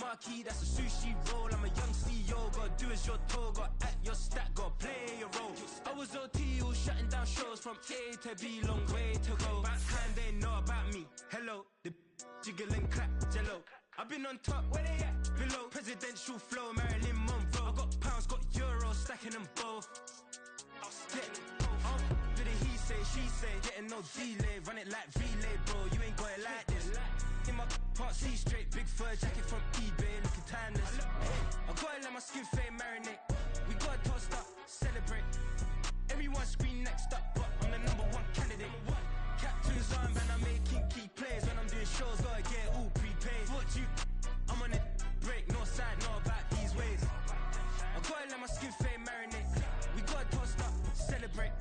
marquee, that's a sushi roll. I'm a young CEO, gotta do as you're told. Gotta act your stat, gotta play your role. I was OT, all shutting down shows from A to B, long way to go. Backhand, they know about me. Hello, the jiggle and clap, jello. I've been on top, where they at? Below, presidential flow, Marilyn Monroe. I got pounds, got euros, stacking them both. For the he say, she say, getting no delay, run it like relay, bro. You ain't got it like this. In my can't see straight, big fur jacket from eBay, looking timeless. I gotta let my skin fade marinate. We gotta toast up, celebrate. Everyone scream next up, but I'm the #1 candidate. Captain's armband, I'm making key plays. When I'm doing shows, gotta get it all prepaid. What you? I'm on it, break, no side, no about these ways. I gotta let my skin fade marinate. We gotta toast up, celebrate.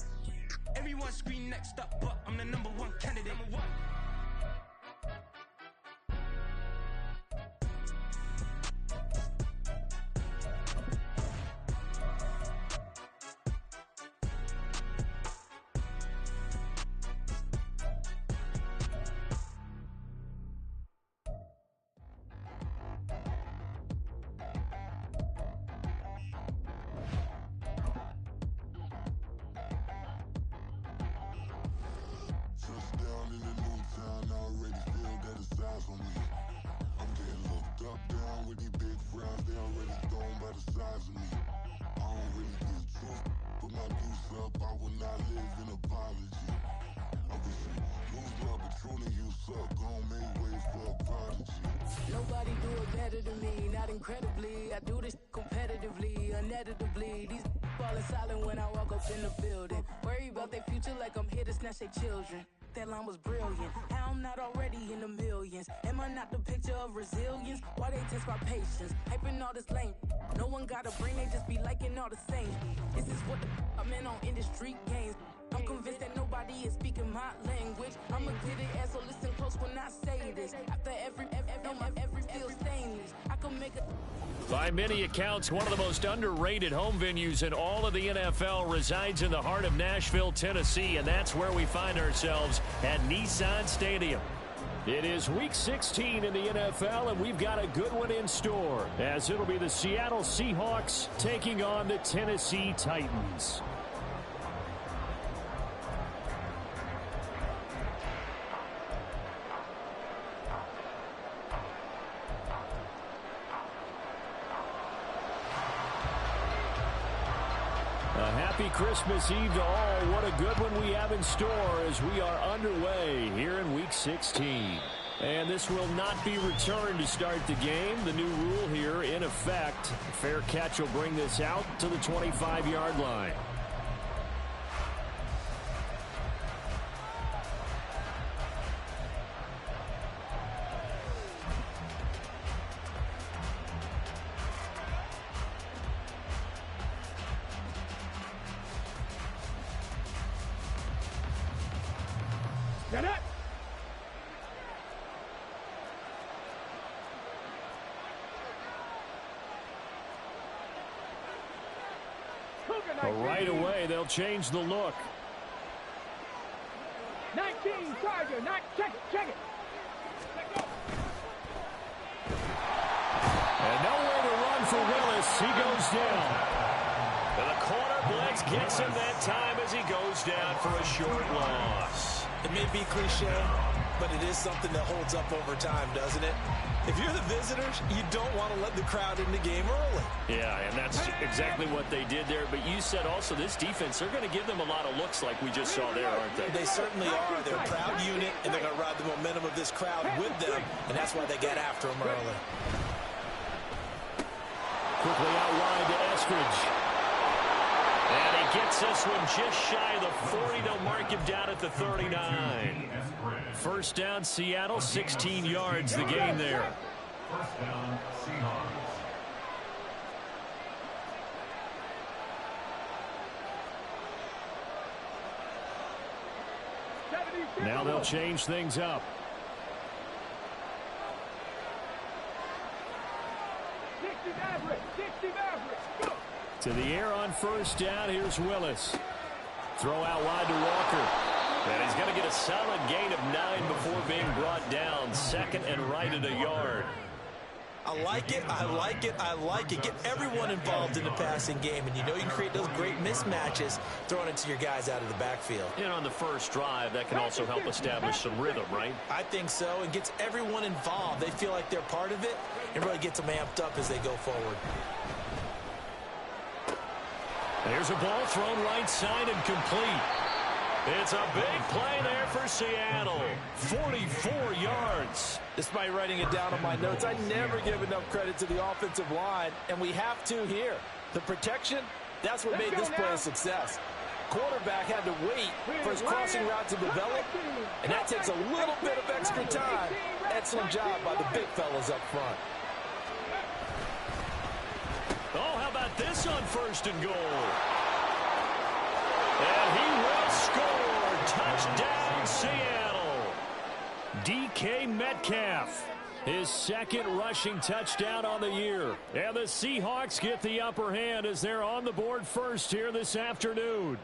Everyone scream next up, but I'm the #1 candidate. Nobody do it better than me, not incredibly. I do this competitively, uneditably. These falling silent when I walk up in the building. Worry about their future like I'm here to snatch their children. That line was brilliant. How I'm not already in the millions? Am I not the picture of resilience? Why they test my patience? Hyping all this lame. No one got a brain, they just be liking all the same. This is what I'm in on industry games. I'm convinced that nobody is speaking my language. I'm a good ass, so listen close when I say this. After every feel stainless, I can make a... By many accounts, one of the most underrated home venues in all of the NFL resides in the heart of Nashville, Tennessee, and that's where we find ourselves at Nissan Stadium. It is Week 16 in the NFL, and we've got a good one in store, as it'll be the Seattle Seahawks taking on the Tennessee Titans. Happy Christmas Eve to all. What a good one we have in store as we are underway here in Week 16. And this will not be returned to start the game. The new rule here in effect. A fair catch will bring this out to the 25-yard line. Get it! Right away, they'll change the look. 19, Charger, check it. And nowhere to run for Willis. He goes down. And the corner blitz gets him that time as he goes down for a short loss. It may be cliche, but it is something that holds up over time, doesn't it? If you're the visitors, you don't want to let the crowd in the game early. Yeah, and that's exactly what they did there. But you said also this defense, they're going to give them a lot of looks like we just saw there, aren't they? They certainly are. They're a proud unit, and they're going to ride the momentum of this crowd with them, and that's why they get after them early. Quickly out wide to Eskridge. And he gets this one just shy of the 40. They'll mark him down at the 39. First down, Seattle, 16 yards, the gain there. First down, Seahawks. Now they'll change things up. To the air on first down. Here's Willis. Throw out wide to Walker. And he's going to get a solid gain of 9 before being brought down. Second and right at a yard. I like it, I like it, I like it. Get everyone involved in the passing game, and you know you can create those great mismatches throwing it to your guys out of the backfield. And on the first drive, that can also help establish some rhythm, right? I think so, and gets everyone involved. They feel like they're part of it, and really gets them amped up as they go forward. There's a ball thrown right side and complete. It's a big play there for Seattle. 44 yards. Despite writing it down on my notes, I never give enough credit to the offensive line, and we have to here. The protection, that's what made this play a success. Quarterback had to wait for his crossing route to develop, and that takes a little bit of extra time. Excellent job by the big fellas up front. Oh, how about this on 1st and goal? And he will score. Touchdown, Seattle. DK Metcalf, his 2nd rushing touchdown on the year. And the Seahawks get the upper hand as they're on the board first here this afternoon.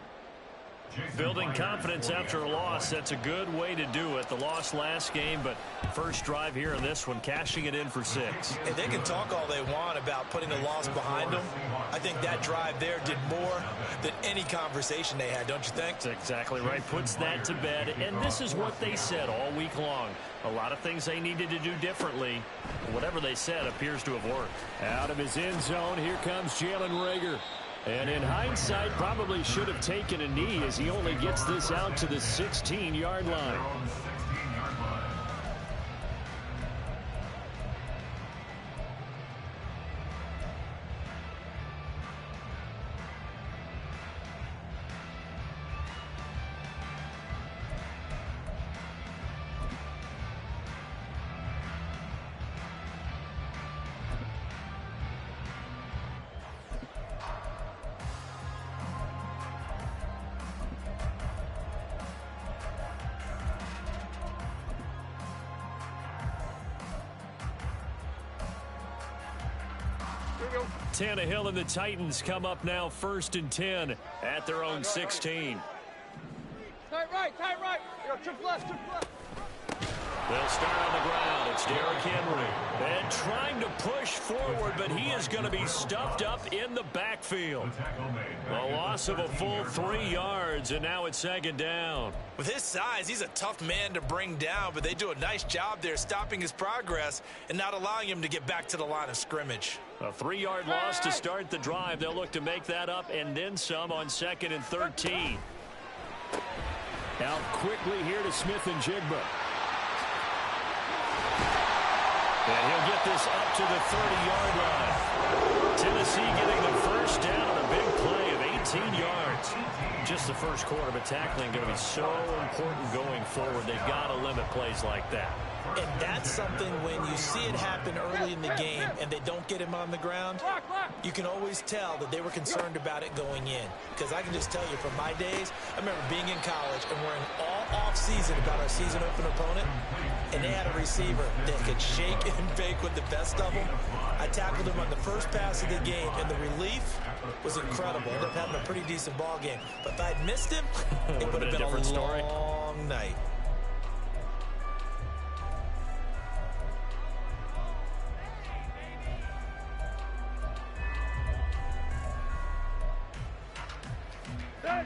Building confidence after a loss, that's a good way to do it. The loss last game, but first drive here in this one, cashing it in for 6. And they can talk all they want about putting a loss behind them. I think that drive there did more than any conversation they had, don't you think? That's exactly right. Puts that to bed, and this is what they said all week long. A lot of things they needed to do differently. Whatever they said appears to have worked. Out of his end zone, here comes Jalen Reagor. And in hindsight, probably should have taken a knee as he only gets this out to the 16-yard line. Tannehill and the Titans come up now 1st and 10 at their own 16. Tight right, tight right. Yo, triple left, triple left. They'll start on the ground. It's Derrick Henry. And trying to push forward, but he is going to be stuffed up in the backfield. A loss of a full 3 yards, and now it's 2nd down. With his size, he's a tough man to bring down, but they do a nice job there stopping his progress and not allowing him to get back to the line of scrimmage. A 3-yard loss to start the drive. They'll look to make that up and then some on 2nd and 13. Out quickly here to Smith and Jigba. And he'll get this up to the 30-yard line. Tennessee getting the first down on a big play of 18 yards. Just the first quarter, but tackling going to be so important going forward. They've got to limit plays like that. And that's something when you see it happen early in the game and they don't get him on the ground, you can always tell that they were concerned about it going in. Because I can just tell you from my days, I remember being in college and worrying all off-season about our season open opponent, and they had a receiver that could shake and bake with the best of them. I tackled him on the first pass of the game, and the relief was incredible. Ended up having a pretty decent ball game. But if I had missed him, it would have been a different story. long night.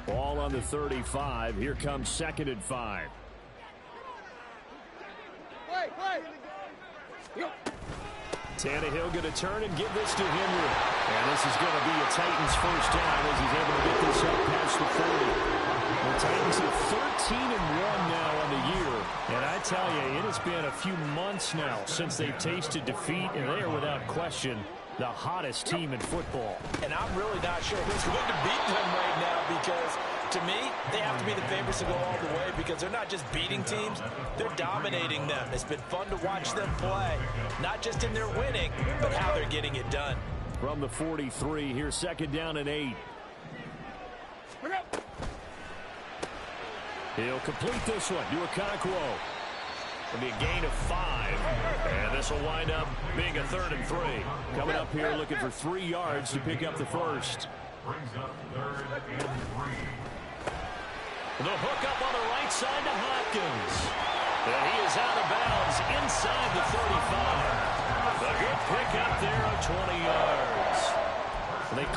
Ball on the 35. Here comes 2nd and 5. Play. Tannehill going to turn and give this to Henry. And this is going to be a Titans first down as he's able to get this up past the 40. The Titans are 13-1 now on the year. And I tell you, it has been a few months now since they've tasted defeat, and they are without question the hottest team in football. And I'm really not sure who's going to beat them right now, because to me, they have to be the favorites to go all the way, because they're not just beating teams, they're dominating them. It's been fun to watch them play, not just in their winning, but how they're getting it done. From the 43, here's 2nd down and 8. He'll complete this one to Okonkwo. It'll be a gain of 5. And this will wind up being a 3rd and 3. Coming up here looking for 3 yards to pick up the first. Brings up 3rd and 3. The hook up on the right side to Hopkins. And he is out of bounds inside the 35. A good pickup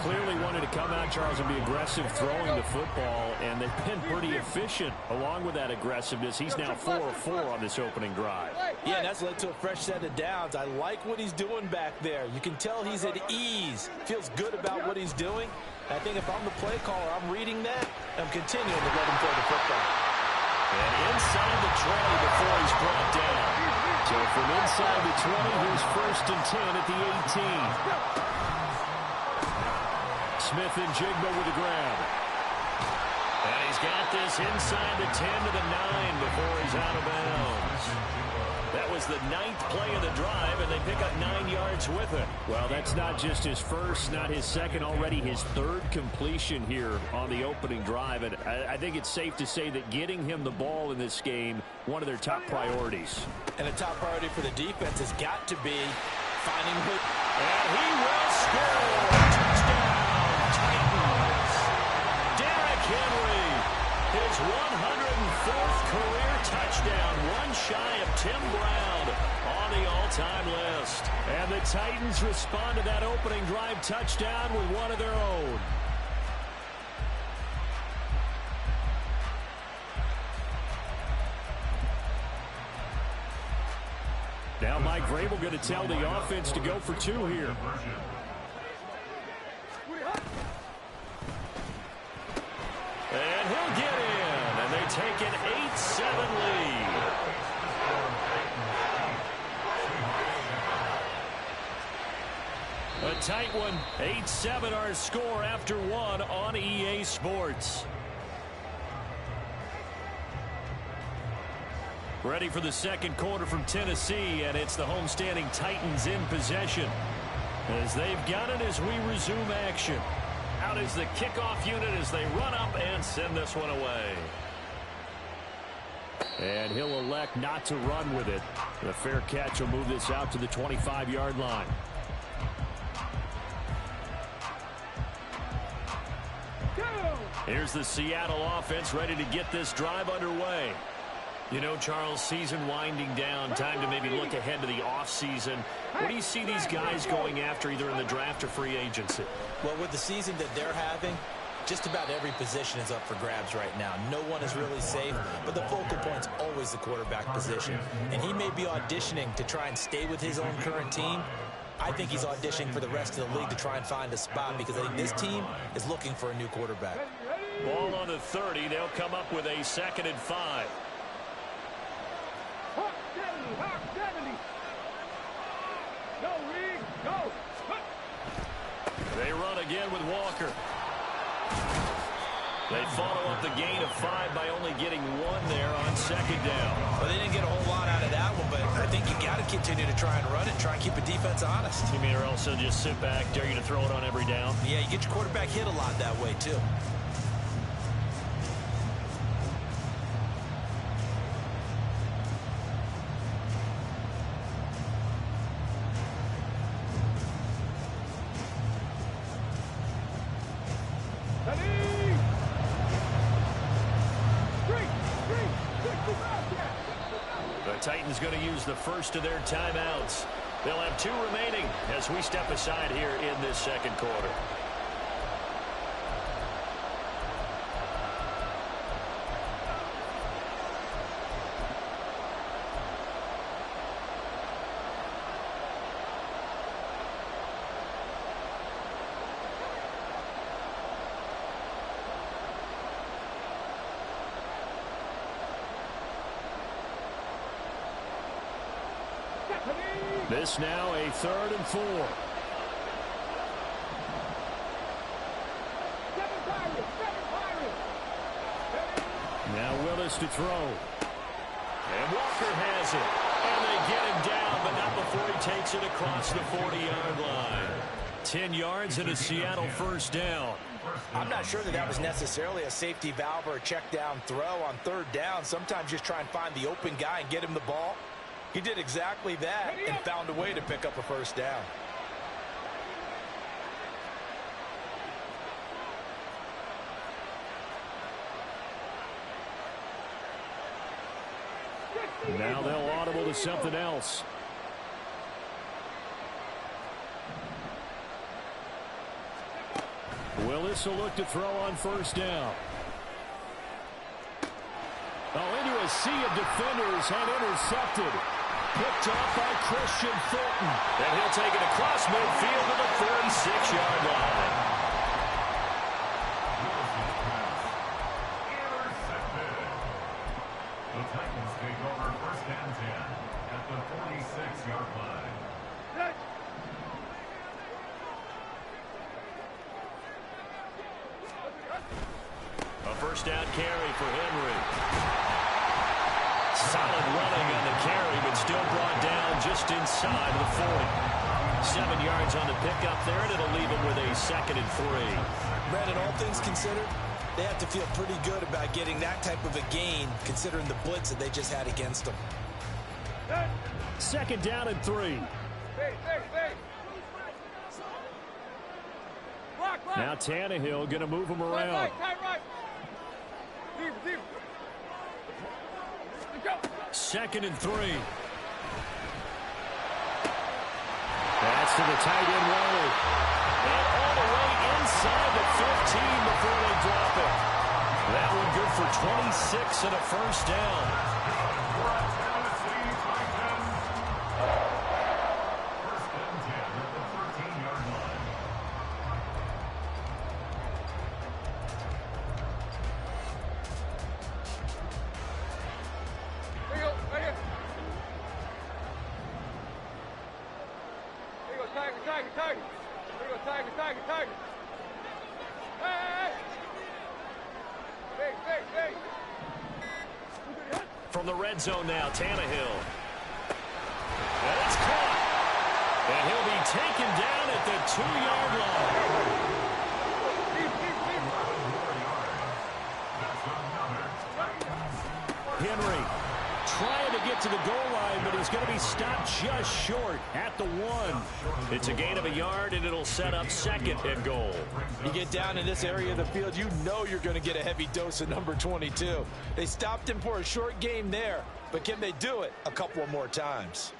clearly wanted to come out, Charles, and be aggressive throwing the football, and they've been pretty efficient along with that aggressiveness. He's now 4 of 4 on this opening drive. Yeah, and that's led to a fresh set of downs. I like what he's doing back there. You can tell he's at ease. Feels good about what he's doing. I think if I'm the play caller, I'm reading that. I'm continuing to let him throw the football. And inside the 20 before he's brought down. So from inside the 20, here's 1st and 10 at the 18. Smith and Jigba with the grab. And he's got this inside the 10 to the 9 before he's out of bounds. That was the 9th play of the drive, and they pick up 9 yards with it. Well, that's not just his first, not his second, already his 3rd completion here on the opening drive. And I think it's safe to say that getting him the ball in this game, one of their top priorities. And a top priority for the defense has got to be finding who. And he will score. Touchdown, Titans. Derrick Henry, his 104th career touchdown, one shy of Tim Brown on the all-time list. And the Titans respond to that opening drive touchdown with one of their own. Now Mike Vrabel going to tell the offense to go for 2 here. And he'll get in, and they take an 8-7 lead. A tight one, 8-7 our score after 1 on EA Sports. Ready for the second quarter from Tennessee, and it's the homestanding Titans in possession. As they've got it as we resume action. Out is the kickoff unit as they run up and send this one away. And he'll elect not to run with it. The fair catch will move this out to the 25-yard line. Here's the Seattle offense ready to get this drive underway. You know, Charles, season winding down, time to maybe look ahead to the offseason. What do you see these guys going after either in the draft or free agency? Well, with the season that they're having, just about every position is up for grabs right now. No one is really safe, but the focal point's always the quarterback position. And he may be auditioning to try and stay with his own current team. I think he's auditioning for the rest of the league to try and find a spot because I think this team is looking for a new quarterback. Ball on the 30. They'll come up with a 2nd and 5. They run again with Walker. They follow up the gain of 5 by only getting 1 there on 2nd down. Well, they didn't get a whole lot out of that one, but I think you got to continue to try and run it, try and keep the defense honest. You mean or also just sit back, dare you to throw it on every down? Yeah, you get your quarterback hit a lot that way, too. Titans going to use the first of their timeouts. They'll have 2 remaining as we step aside here in this second quarter. This now a 3rd and 4. Now Willis to throw. And Walker has it. And they get him down, but not before he takes it across the 40-yard line. 10 yards and a Seattle 1st down. I'm not sure that was necessarily a safety valve or a check down throw on 3rd down. Sometimes just try and find the open guy and get him the ball. He did exactly that and found a way to pick up a 1st down. Now they'll audible to something else. Willis will look to throw on first down. Oh, into a sea of defenders and intercepted. Picked off by Christian Fulton. And he'll take it across midfield to the 36-yard line. Intercepted. The Titans take over first and 10 at the 46-yard line. A first down carry for Henry. Solid running on the carry, but still brought down just inside the 40. 7 yards on the pickup there, and it'll leave him with a 2nd and 3. Brandon, all things considered, they have to feel pretty good about getting that type of a gain, considering the blitz that they just had against them. 2nd down and 3. Now Tannehill going to move him around. Deep. 2nd and 3. Pass to the tight end Weballin. And all the way inside the 15 before they drop it. That one good for 26 and a first down. First and 10 at the 13-yard line. Tiger. Hey! From the red zone now, Tannehill. And it's caught. And he'll be taken down at the 2-yard line. Henry trying to get to the goal line, but he's going to be stopped just short at the 1. It's a gain of a yard, and it'll set up 2nd and goal. You get down in this area of the field, you know you're going to get a heavy dose of number 22. They stopped him for a short game there, but can they do it a couple more times?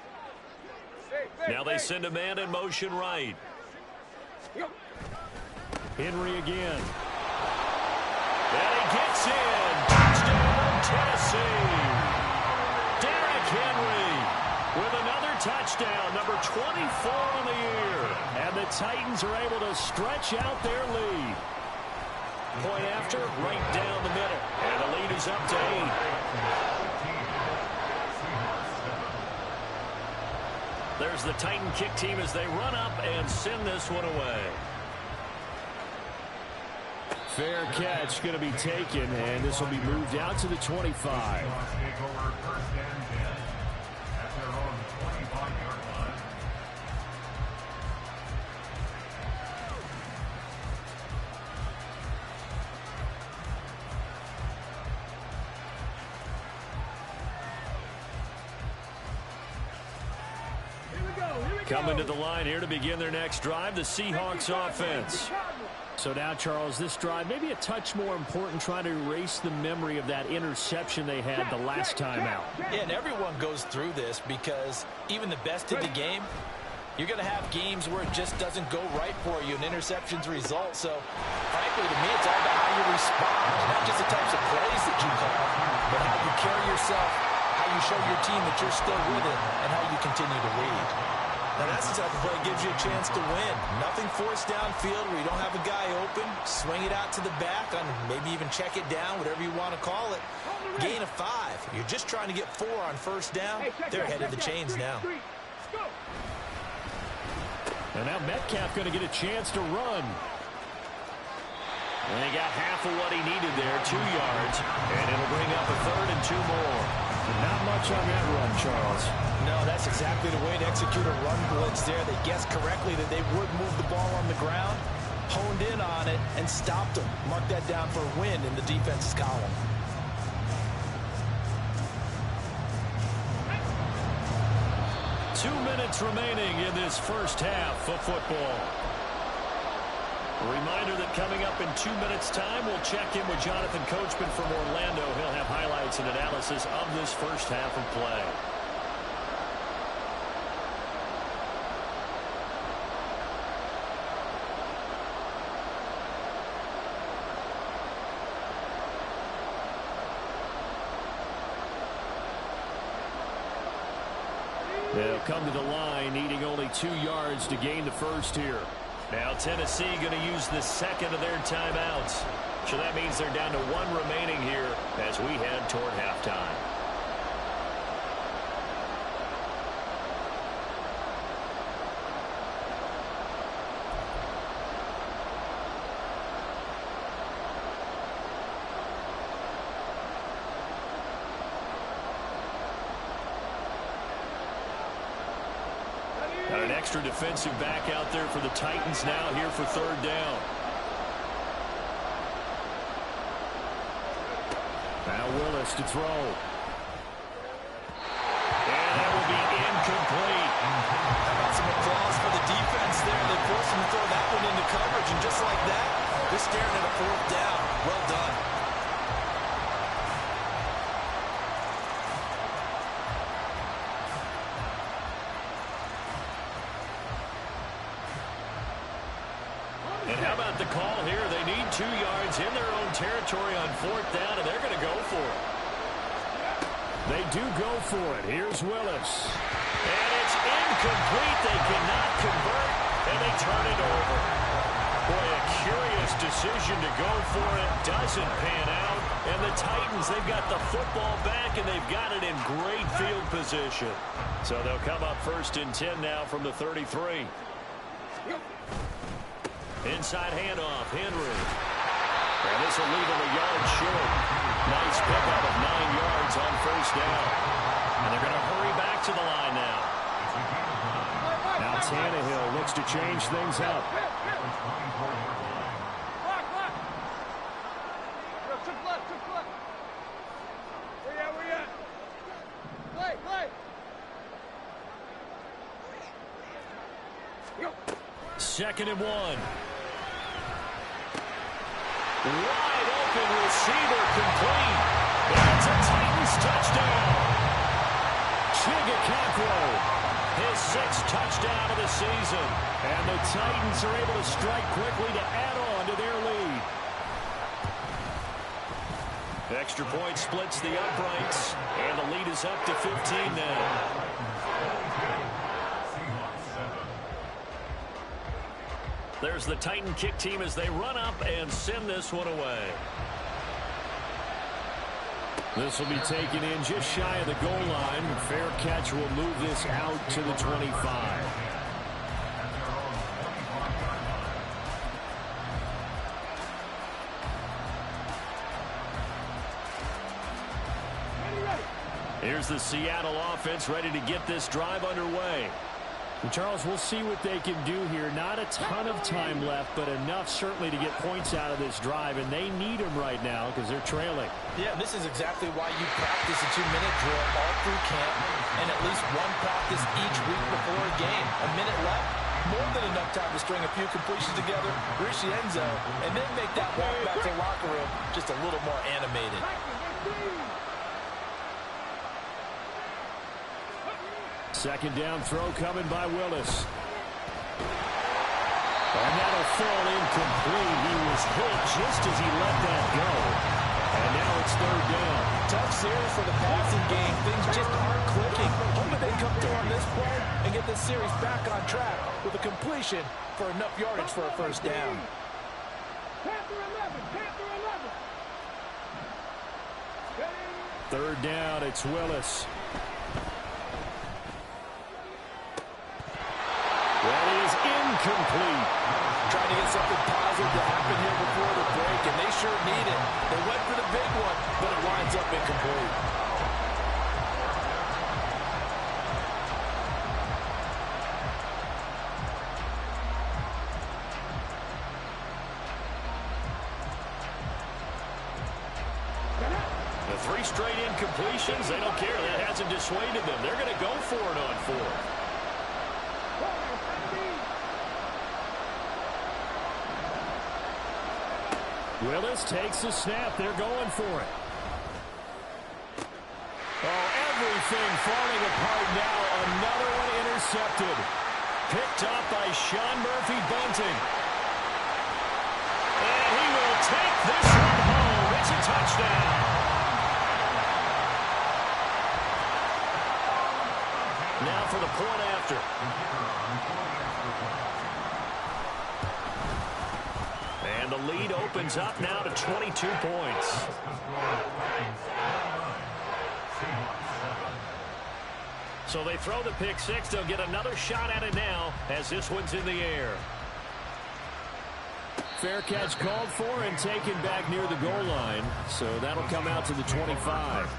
Now they send a man in motion right. Henry again. And he gets in. Touchdown, Tennessee. Derrick Henry with another touchdown, number 24 on the year. And the Titans are able to stretch out their lead. Point after, right down the middle. And the lead is up to 8. There's the Titan kick team as they run up and send this one away. Fair catch going to be taken, and this will be moved out to the 25. Coming to the line here to begin their next drive, the Seahawks offense. So now, Charles, this drive maybe a touch more important, trying to erase the memory of that interception they had the last time out. Yeah, and everyone goes through this because even the best of the game, you're going to have games where it just doesn't go right for you, and interceptions result. So, frankly, to me, it's all about how you respond, not just the types of plays that you call, but how you carry yourself, how you show your team that you're still with it, and how you continue to lead. Now, that's the type of play that gives you a chance to win. Nothing forced downfield where you don't have a guy open. Swing it out to the back, and maybe even check it down, whatever you want to call it. Gain of 5. You're just trying to get 4 on first down. They're ahead of the chains now. And now Metcalf going to get a chance to run. And he got half of what he needed there, 2 yards. And it'll bring up a 3rd and 2 more. Not much on that run, Charles. No, that's exactly the way to execute a run blitz there. They guessed correctly that they would move the ball on the ground, honed in on it, and stopped them. Mark that down for a win in the defense's column. Minutes remaining in this first half of football. A reminder that coming up in 2 minutes' time, we'll check in with Jonathan Coachman from Orlando. He'll have highlights and analysis of this first half of play. They'll come to the line, needing only 2 yards to gain the first here. Now Tennessee going to use the second of their timeouts. So that means they're down to 1 remaining here as we head toward halftime. Got an extra defensive back out there for the Titans now here for third down. Now Willis to throw. And that will be incomplete. How about some applause for the defense there? They forced him to throw that one into coverage, and just like that, they're staring at a 4th down. Well done. And how about the call here? They need 2 yards in their own territory on 4th down, and they're going to go for it. They do go for it. Here's Willis. And it's incomplete. They cannot convert, and they turn it over. Boy, a curious decision to go for it. Doesn't pan out. And the Titans, they've got the football back, and they've got it in great field position. So they'll come up 1st and 10 now from the 33. Inside handoff, Henry. And this will leave him a yard short. Nice pickup of 9 yards on 1st down. And they're going to hurry back to the line now. Now Tannehill looks to change things up. Triple left. Where you at? Play. Second and 1. Wide open receiver complete. It's a Titans touchdown. Chigakakwo, his 6th touchdown of the season. And the Titans are able to strike quickly to add on to their lead. Extra point splits the uprights, and the lead is up to 15 now. There's the Titan kick team as they run up and send this one away. This will be taken in just shy of the goal line. Fair catch will move this out to the 25. Here's the Seattle offense ready to get this drive underway. And Charles, we'll see what they can do here. Not a ton of time left, but enough certainly to get points out of this drive, and they need them right now because they're trailing. Yeah, this is exactly why you practice a 2-minute drill all through camp and at least one practice each week before a game. A minute left, more than enough time to string a few completions together, reach the end zone, and then make that walk back to the locker room just a little more animated. Second down throw coming by Willis. And that'll fall incomplete. He was hit just as he let that go. And now it's 3rd down. Tough series for the passing game. Things just aren't clicking. Hoping they come through on this play and get this series back on track with a completion for enough yardage for a 1st down. Panther 11. 3rd down, it's Willis. That is incomplete. Trying to get something positive to happen here before the break, and they sure need it. They went for the big one, but it winds up incomplete. The 3 straight incompletions, they don't care. That hasn't dissuaded them. They're going to go for it on 4th. Willis takes the snap. They're going for it. Oh, everything falling apart now. Another one intercepted. Picked up by Sean Murphy-Bunting. And he will take this one home. It's a touchdown. Now for the point after. And the lead opens up now to 22 points. So they throw the pick six. They'll get another shot at it now as this one's in the air. Fair catch called for and taken back near the goal line. So that'll come out to the 25.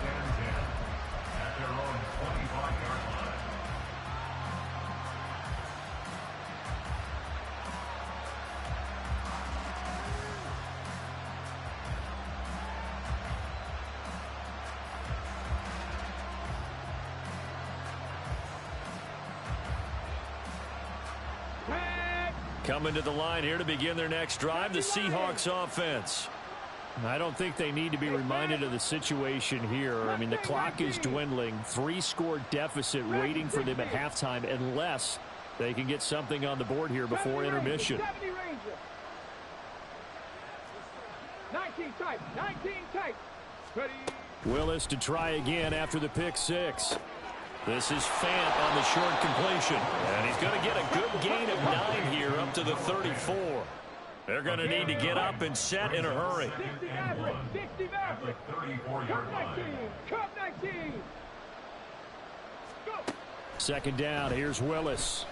Coming to the line here to begin their next drive, the Seahawks offense. I don't think they need to be reminded of the situation here. I mean, the clock is dwindling. 3-score deficit waiting for them at halftime unless they can get something on the board here before intermission. 19 tight, 19 tight. Ready. Willis to try again after the pick six. This is Fant on the short completion. And he's going to get a good gain of 9 here up to the 34. They're going to need to get up and set in a hurry. 60 Maverick, 60 Maverick. Cup 19, Cup 19. Go. Second down, here's Willis.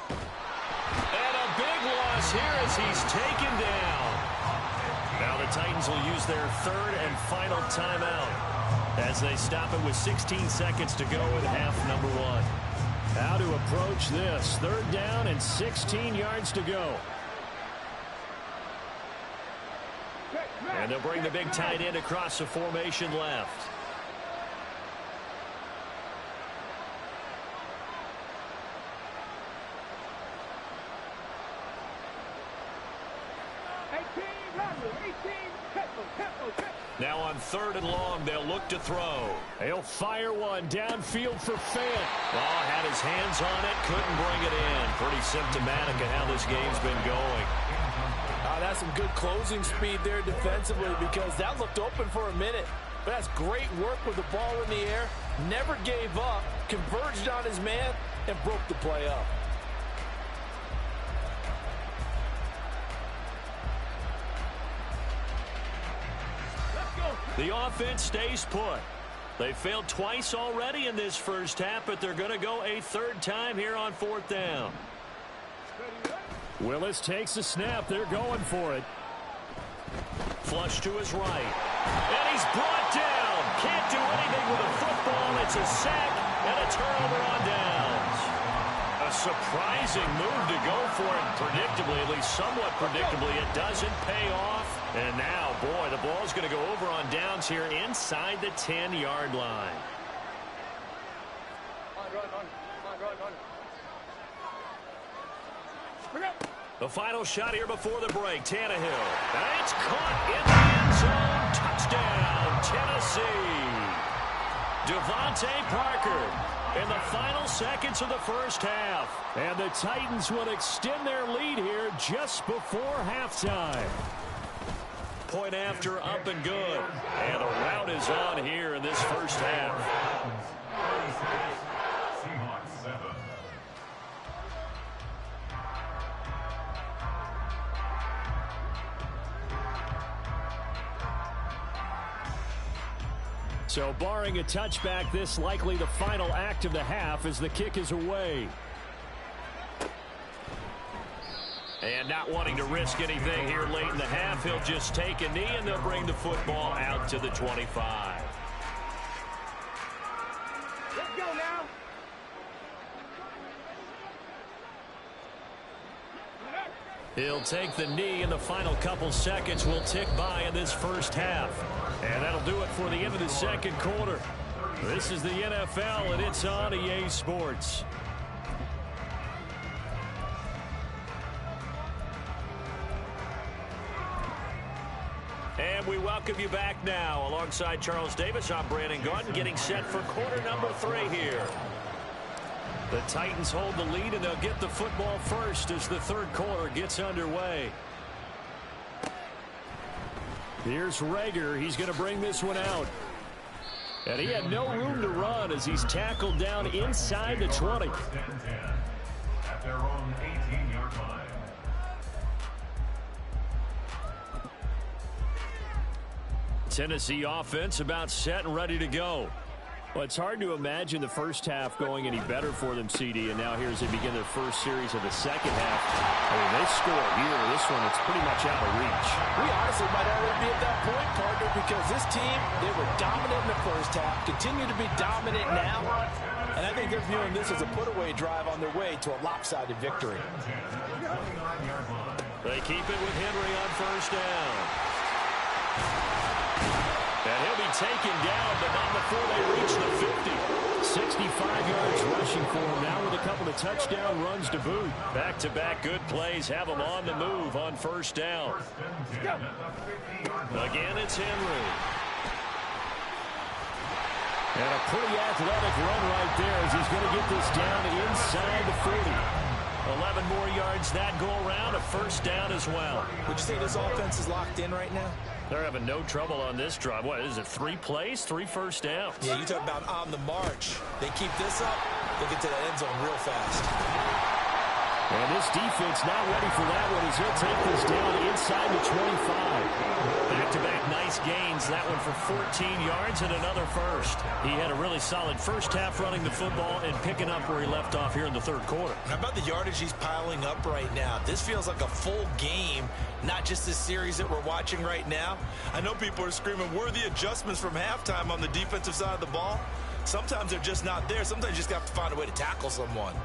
And a big loss here as he's taken down. Now the Titans will use their third and final timeout as they stop it with 16 seconds to go in half number 1. How to approach this. Third down and 16 yards to go. And they'll bring the big tight end across the formation left. Now on third and long, they'll look to throw. They'll fire one downfield for Fant. Oh, had his hands on it, couldn't bring it in. Pretty symptomatic of how this game's been going. That's some good closing speed there defensively because that looked open for a minute. But that's great work with the ball in the air. Never gave up, converged on his man, and broke the play up. The offense stays put. They failed twice already in this first half, but they're going to go a third time here on fourth down. Willis takes the snap. They're going for it. Flush to his right. And he's brought down. Can't do anything with a football. It's a sack and a turnover on downs. A surprising move to go for it. Predictably, at least somewhat predictably, it doesn't pay off. And now, boy, the ball's going to go over on downs here inside the 10-yard line. The final shot here before the break, Tannehill. And it's caught in the end zone. Touchdown, Tennessee. Devontae Parker in the final seconds of the first half. And the Titans will extend their lead here just before halftime. Point after, up and good. And a rout is on here in this first half. Seahawks 7. So barring a touchback, this likely the final act of the half as the kick is away. And not wanting to risk anything here late in the half, he'll just take a knee and they'll bring the football out to the 25. Let's go now. He'll take the knee, and the final couple seconds will tick by in this first half. And that'll do it for the end of the second quarter. This is the NFL, and it's on EA Sports. And we welcome you back now. Alongside Charles Davis, I'm Brandon Gordon, getting set for quarter number 3 here. The Titans hold the lead, and they'll get the football first as the third quarter gets underway. Here's Rager. He's going to bring this one out. And he had no room to run as he's tackled down inside the 20. At their own 18-yard line. Tennessee offense about set and ready to go. Well, it's hard to imagine the first half going any better for them, CD, and now here as they begin their first series of the second half. I mean, they score here. This one, it's pretty much out of reach. We honestly might already be at that point, partner, because this team, they were dominant in the first half, continue to be dominant now, and I think they're viewing this as a put-away drive on their way to a lopsided victory. They keep it with Henry on first down. And he'll be taken down, but not before they reach the 50. 65 yards rushing for him now with a couple of touchdown runs to boot. Back-to-back good plays have him on the move on first down. Again, it's Henry. And a pretty athletic run right there as he's going to get this down inside the 40. 11 more yards that go around, a first down as well. Would you say this offense is locked in right now? They're having no trouble on this drive. What is it, 3 plays, 3 first downs? Yeah, you talk about on the march. They keep this up, they'll get to the end zone real fast. And this defense not ready for that one as he'll take this down inside the 25. Back-to-back nice gains. That one for 14 yards and another first. He had a really solid first half running the football and picking up where he left off here in the third quarter. How about the yardage he's piling up right now? This feels like a full game, not just this series that we're watching right now. I know people are screaming, where are the adjustments from halftime on the defensive side of the ball? Sometimes they're just not there. Sometimes you just have to find a way to tackle someone.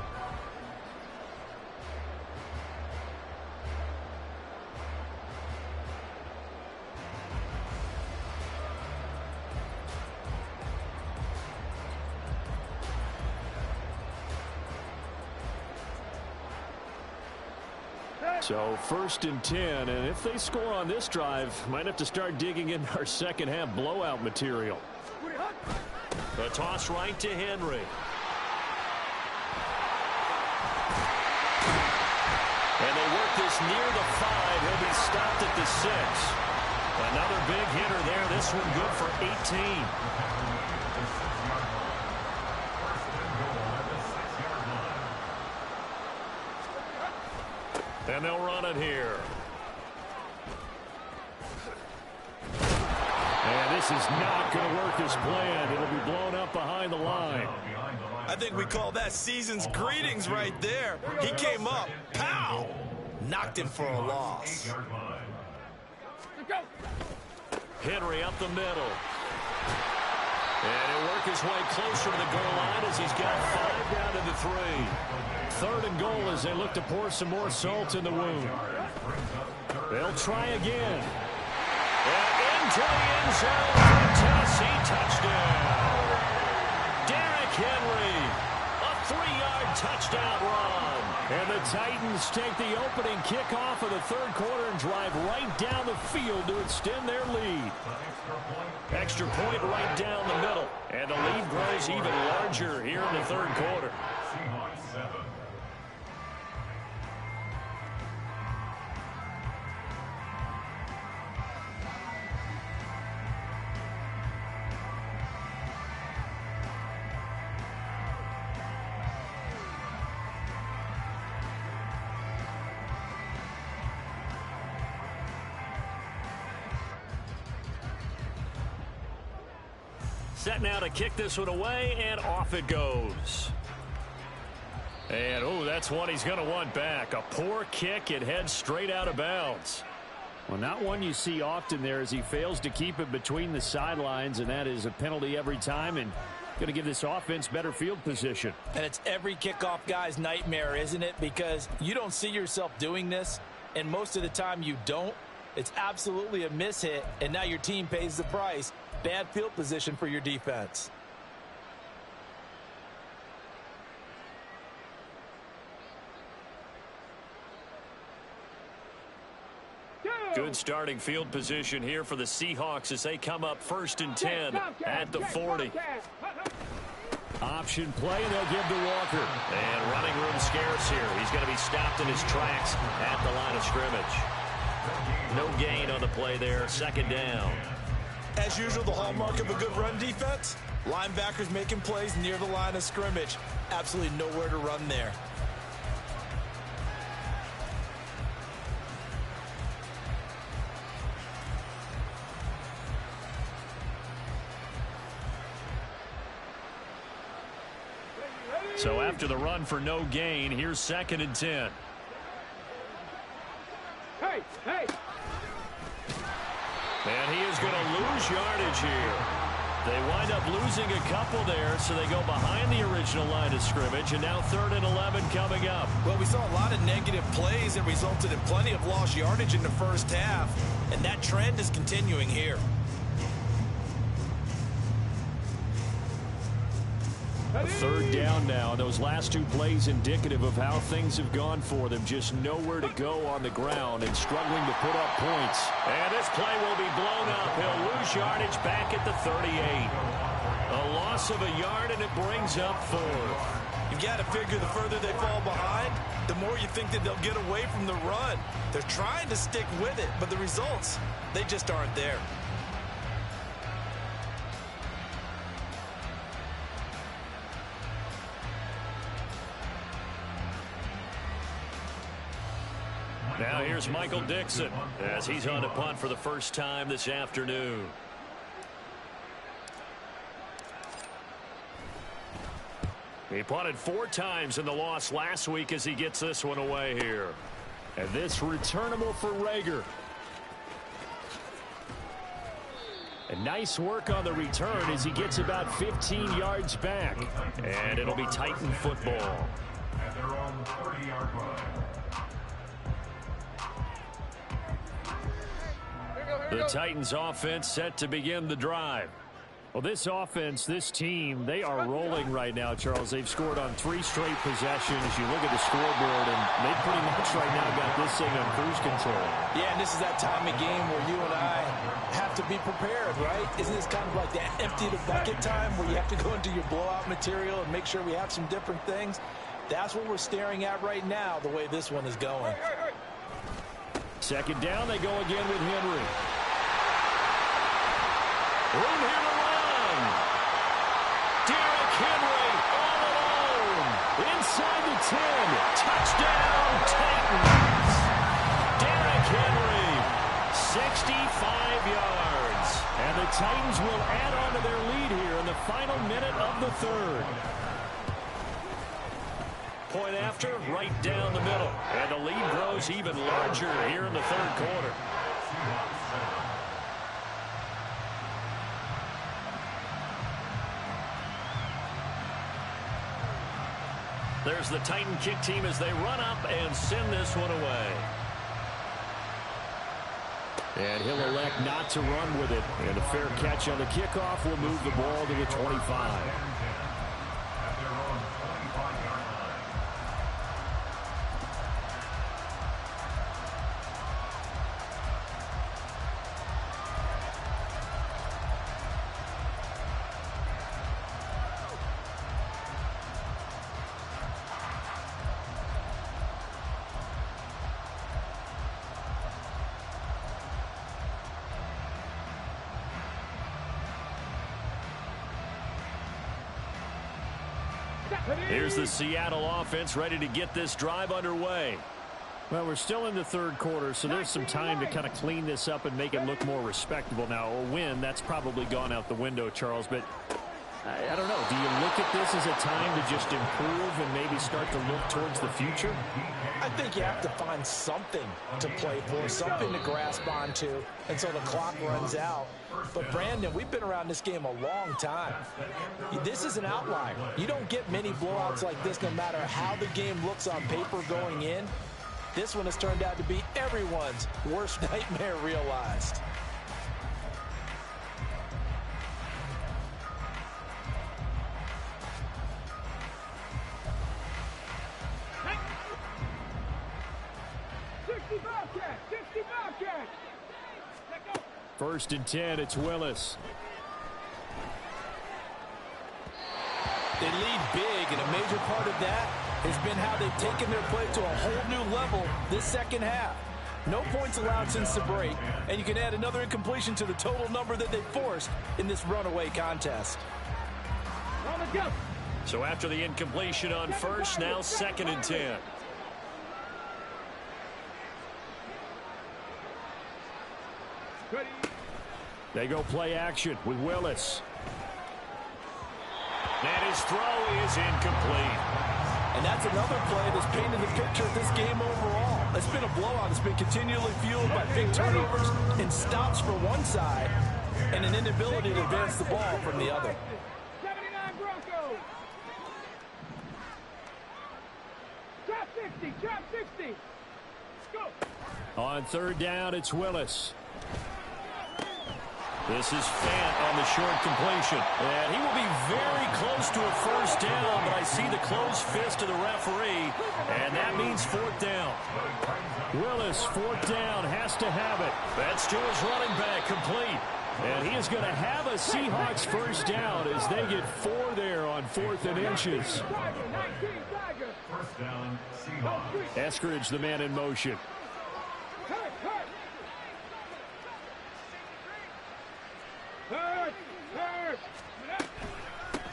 So first and 10, and if they score on this drive, might have to start digging in our second half blowout material. The toss right to Henry. And they work this near the 5. He'll be stopped at the 6. Another big hitter there. This one good for 18. And they'll run it here. And this is not going to work as planned. It'll be blown up behind the line. I think we call that season's greetings right there. He came up, pow! Knocked him for a loss. Henry up the middle. And he'll work his way closer to the goal line as he's got 5 down to the 3. Third and goal as they look to pour some more salt in the wound. They'll try again. And into the end zone for a Tennessee touchdown. Derrick Henry, a 3-yard touchdown run. And the Titans take the opening kickoff of the third quarter and drive right down the field to extend their lead. Extra point right down the middle. And the lead grows even larger here in the third quarter. Set now to kick this one away, and off it goes. And, oh, that's one he's going to want back. A poor kick. It heads straight out of bounds. Well, not one you see often there as he fails to keep it between the sidelines, and that is a penalty every time and going to give this offense better field position. And it's every kickoff guy's nightmare, isn't it? Because you don't see yourself doing this, and most of the time you don't. It's absolutely a mishit, and now your team pays the price. Bad field position for your defense. Good starting field position here for the Seahawks as they come up first and 10 at the 40. Option play, and they'll give to Walker. And running room scarce here. He's going to be stopped in his tracks at the line of scrimmage. No gain on the play there. Second down. As usual, the hallmark of a good run defense, Linebackers making plays near the line of scrimmage. Absolutely nowhere to run there. So after the run for no gain, here's 2nd and 10. Hey, hey. And he is going to lose yardage here. They wind up losing a couple there, so they go behind the original line of scrimmage, and now 3rd and 11 coming up. Well, we saw a lot of negative plays that resulted in plenty of lost yardage in the first half, and that trend is continuing here. A 3rd down now. Those last 2 plays indicative of how things have gone for them. Just nowhere to go on the ground and struggling to put up points. And this play will be blown up. He'll lose yardage back at the 38. A loss of a yard, and it brings up 4th. You've got to figure the further they fall behind, the more you think that they'll get away from the run. They're trying to stick with it, but the results, they just aren't there. Now here's Michael Dixon as he's on to punt for the first time this afternoon. He punted 4 times in the loss last week as he gets this one away here. And this returnable for Rager. And nice work on the return as he gets about 15 yards back. And it'll be Titan football. At their own 30-yard line. The Titans offense set to begin the drive. Well, this offense, this team, they are rolling right now, Charles. They've scored on 3 straight possessions. You look at the scoreboard, and they pretty much right now got this thing on cruise control. Yeah, and this is that time of game where you and I have to be prepared, right? Isn't this kind of like that empty the bucket time where you have to go into your blowout material and make sure we have some different things? That's what we're staring at right now, the way this one is going. 2nd down, they go again with Henry. Room here to run. Derrick Henry all alone. Inside the 10. Touchdown, Titans. Derrick Henry, 65 yards. And the Titans will add on to their lead here in the final minute of the 3rd. Point after, right down the middle. And the lead grows even larger here in the 3rd quarter. There's the Titan kick team as they run up and send this one away. And he'll elect not to run with it. And a fair catch on the kickoff will move the ball to the 25. Here's the Seattle offense ready to get this drive underway. Well, we're still in the 3rd quarter, so there's some time to kind of clean this up and make it look more respectable. Now, a win, that's probably gone out the window, Charles, but I don't know. Do you look at this as a time to just improve and maybe start to look towards the future? I think you have to find something to play for, something to grasp onto until the clock runs out. But, Brandon, we've been around this game a long time. This is an outlier. You don't get many blowouts like this no matter how the game looks on paper going in. This one has turned out to be everyone's worst nightmare realized. First and 10, it's Willis. They lead big, and a major part of that has been how they've taken their play to a whole new level this second half. No points allowed since the break, and you can add another incompletion to the total number that they forced in this runaway contest. So after the incompletion on first, now 2nd and 10. They go play action with Willis. And his throw is incomplete. And that's another play that's painted the picture of this game overall. It's been a blowout. It's been continually fueled by big turnovers and stops for one side and an inability to advance the ball from the other. 79 Broncos. Drop 60. Drop 60. Let's go. On 3rd down, it's Willis. This is Fant on the short completion. And he will be very close to a first down, but I see the closed fist of the referee, and that means 4th down. Willis, 4th down, has to have it. That's to his running back, complete. And he is going to have a Seahawks first down as they get 4 there on 4th and inches. First down, Seahawks. Eskridge, the man in motion.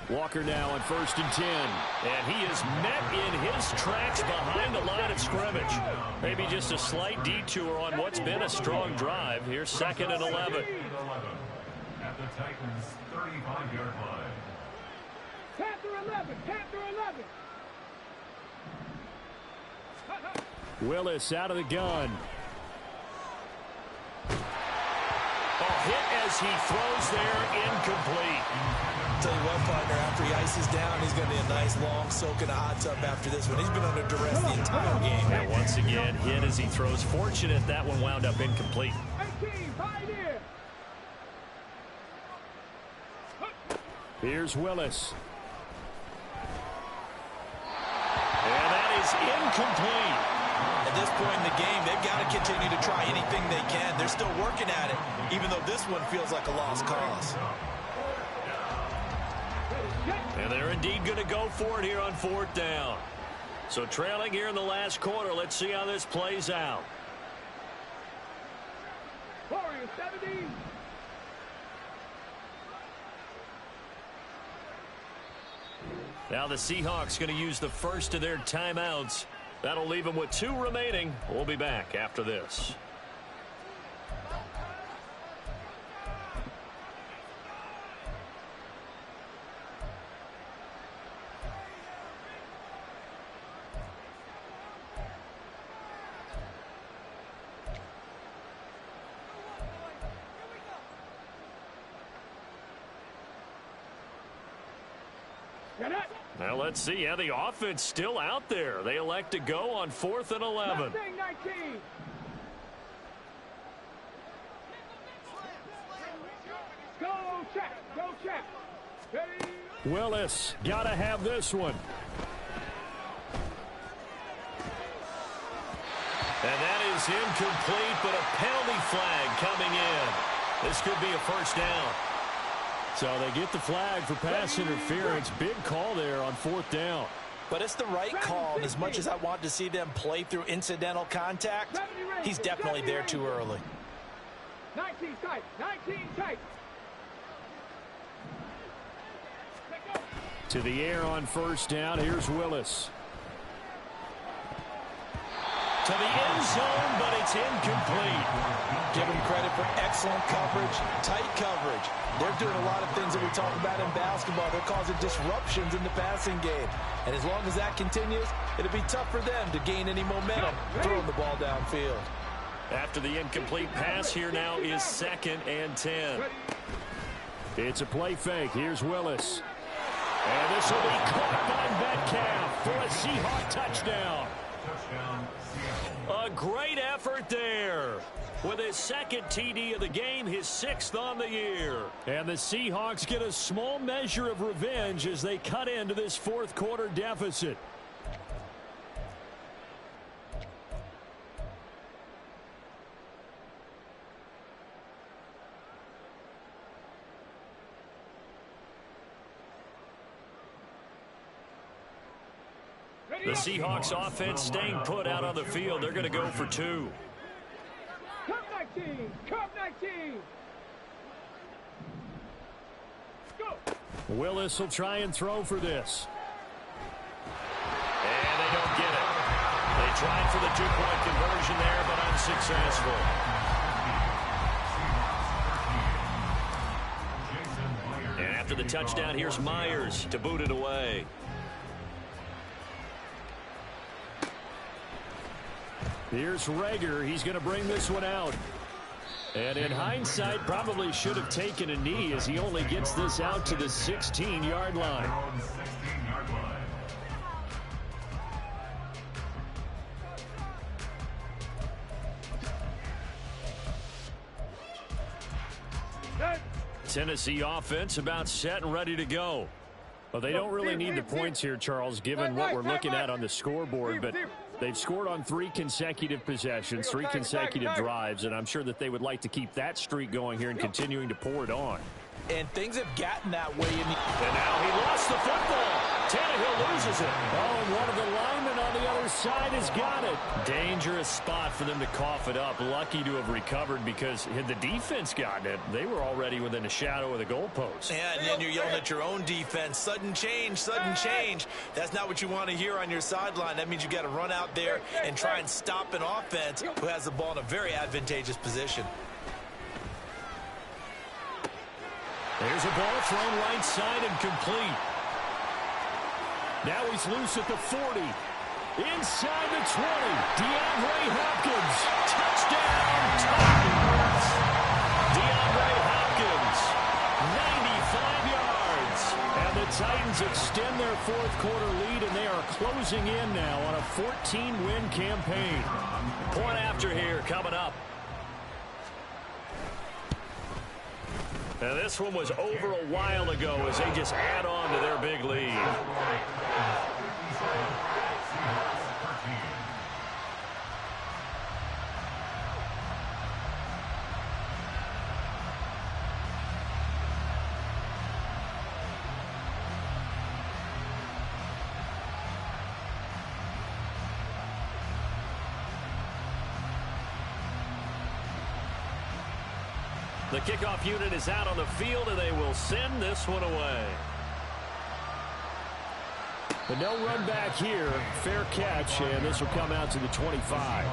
Walker now on 1st and 10. And he is met in his tracks behind the line of scrimmage. Maybe just a slight detour on what's been a strong drive. Here's 2nd and 11. At the Titans' 35-yard line. Panther 11. Panther 11. Willis out of the gun. A hit as he throws there, incomplete. Tell you what, partner, after he ices down, he's going to be a nice long soak in a hot tub after this one. He's been under duress the entire game. And once again, hit as he throws. Fortunate that one wound up incomplete. 18, pioneer. Here's Willis. And that is incomplete. At this point in the game, they've got to continue to try anything they can. They're still working at it, even though this one feels like a lost cause. And they're indeed going to go for it here on 4th down. So trailing here in the last quarter. Let's see how this plays out. Warriors 70. Now the Seahawks going to use the first of their timeouts. That'll leave them with 2 remaining. We'll be back after this. Now let's see. Yeah, the offense still out there. They elect to go on 4th and 11. 19. Go check. Go check. Ready. Willis, got to have this one. And that is incomplete, but a penalty flag coming in. This could be a first down. So they get the flag for pass interference. Big call there on 4th down. But it's the right call, and as much as I want to see them play through incidental contact, he's definitely there too early. 19 tight. 19 tight. To the air on 1st down. Here's Willis. To the end zone, but it's incomplete. Give him credit for excellent coverage, tight coverage. They're doing a lot of things that we talk about in basketball. They're causing disruptions in the passing game. And as long as that continues, it'll be tough for them to gain any momentum throwing the ball downfield. After the incomplete pass, here now is 2nd and 10. It's a play fake. Here's Willis. And this will be caught by Metcalf for a Seahawk touchdown. Touchdown, Seattle. A great effort there. With his 2nd TD of the game, his 6th on the year. And the Seahawks get a small measure of revenge as they cut into this 4th quarter deficit. The Seahawks offense staying put out on the field. They're going to go for 2. Cup 19. Cup 19. Go. Willis will try and throw for this. And they don't get it. They tried for the two-point conversion there, but unsuccessful. And after the touchdown, here's Myers to boot it away. Here's Rager. He's going to bring this one out. And in hindsight, probably should have taken a knee as he only gets this out to the 16-yard line. Tennessee offense about set and ready to go. Well, they don't really need the points here, Charles, given what we're looking at on the scoreboard, but they've scored on 3 consecutive possessions, 3 consecutive drives, and I'm sure that they would like to keep that streak going here and continuing to pour it on. And things have gotten that way. And now he lost the football. Tannehill loses it. Oh, and one of the linemen on the other side has got it. Dangerous spot for them to cough it up. Lucky to have recovered because had the defense gotten it, they were already within the shadow of the goalpost. Yeah, and then you're yelling at your own defense. Sudden change, sudden change. That's not what you want to hear on your sideline. That means you got to run out there and try and stop an offense who has the ball in a very advantageous position. There's a ball thrown right side and complete. Now he's loose at the 40. Inside the 20. DeAndre Hopkins. Touchdown, Titans. DeAndre Hopkins. 95 yards. And the Titans extend their fourth quarter lead, and they are closing in now on a 14-win campaign. Point after here coming up. Now this one was over a while ago as they just add on to their big lead. The kickoff unit is out on the field, and they will send this one away. But no run back here. Fair catch, and this will come out to the 25.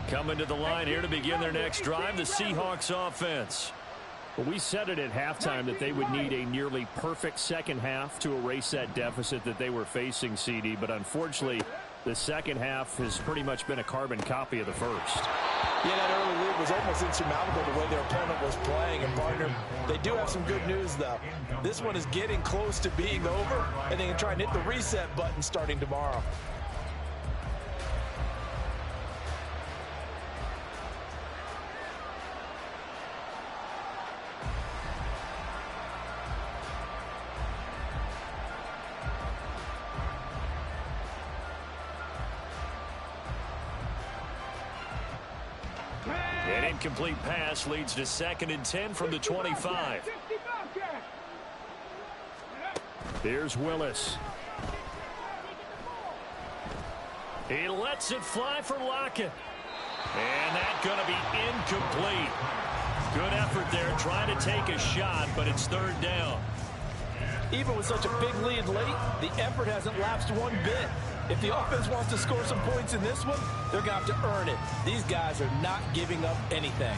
Coming to the line here to begin their next drive, the Seahawks offense. Well, we said it at halftime that they would need a nearly perfect second half to erase that deficit that they were facing, CD. But unfortunately, the second half has pretty much been a carbon copy of the first. Yeah, that early lead was almost insurmountable the way their opponent was playing. And, partner, they do have some good news, though. This one is getting close to being over, and they can try and hit the reset button starting tomorrow. An incomplete pass leads to 2nd and 10 from the 25. Here's Willis. He lets it fly for Lockett. And that's going to be incomplete. Good effort there trying to take a shot, but it's 3rd down. Even with such a big lead late, the effort hasn't lapsed one bit. If the offense wants to score some points in this one, they're going to have to earn it. These guys are not giving up anything.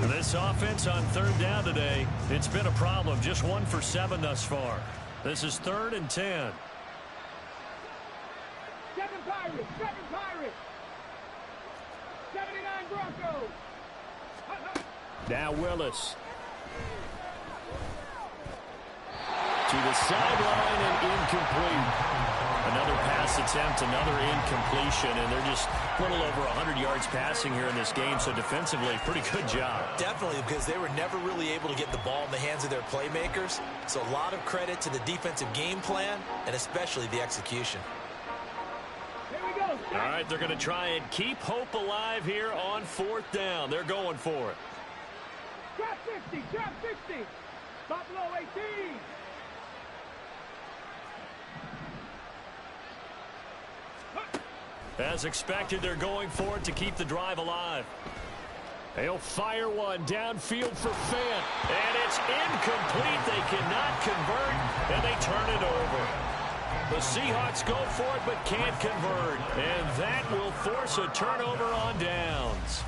This offense on 3rd down today, it's been a problem. Just 1 for 7 thus far. This is 3rd and 10. 7 Pirates, 79 Broncos. Now Willis. To the sideline and incomplete. Another pass attempt, another incompletion, and they're just a little over 100 yards passing here in this game, so defensively, pretty good job. Definitely, because they were never really able to get the ball in the hands of their playmakers, so a lot of credit to the defensive game plan and especially the execution. Here we go, All right, they're going to try and keep hope alive here on 4th down. They're going for it. Trap 60, trap 60. Stop low 18. As expected, they're going for it to keep the drive alive. They'll fire one downfield for Fant, and it's incomplete. They cannot convert, and they turn it over. The Seahawks go for it but can't convert, and that will force a turnover on downs.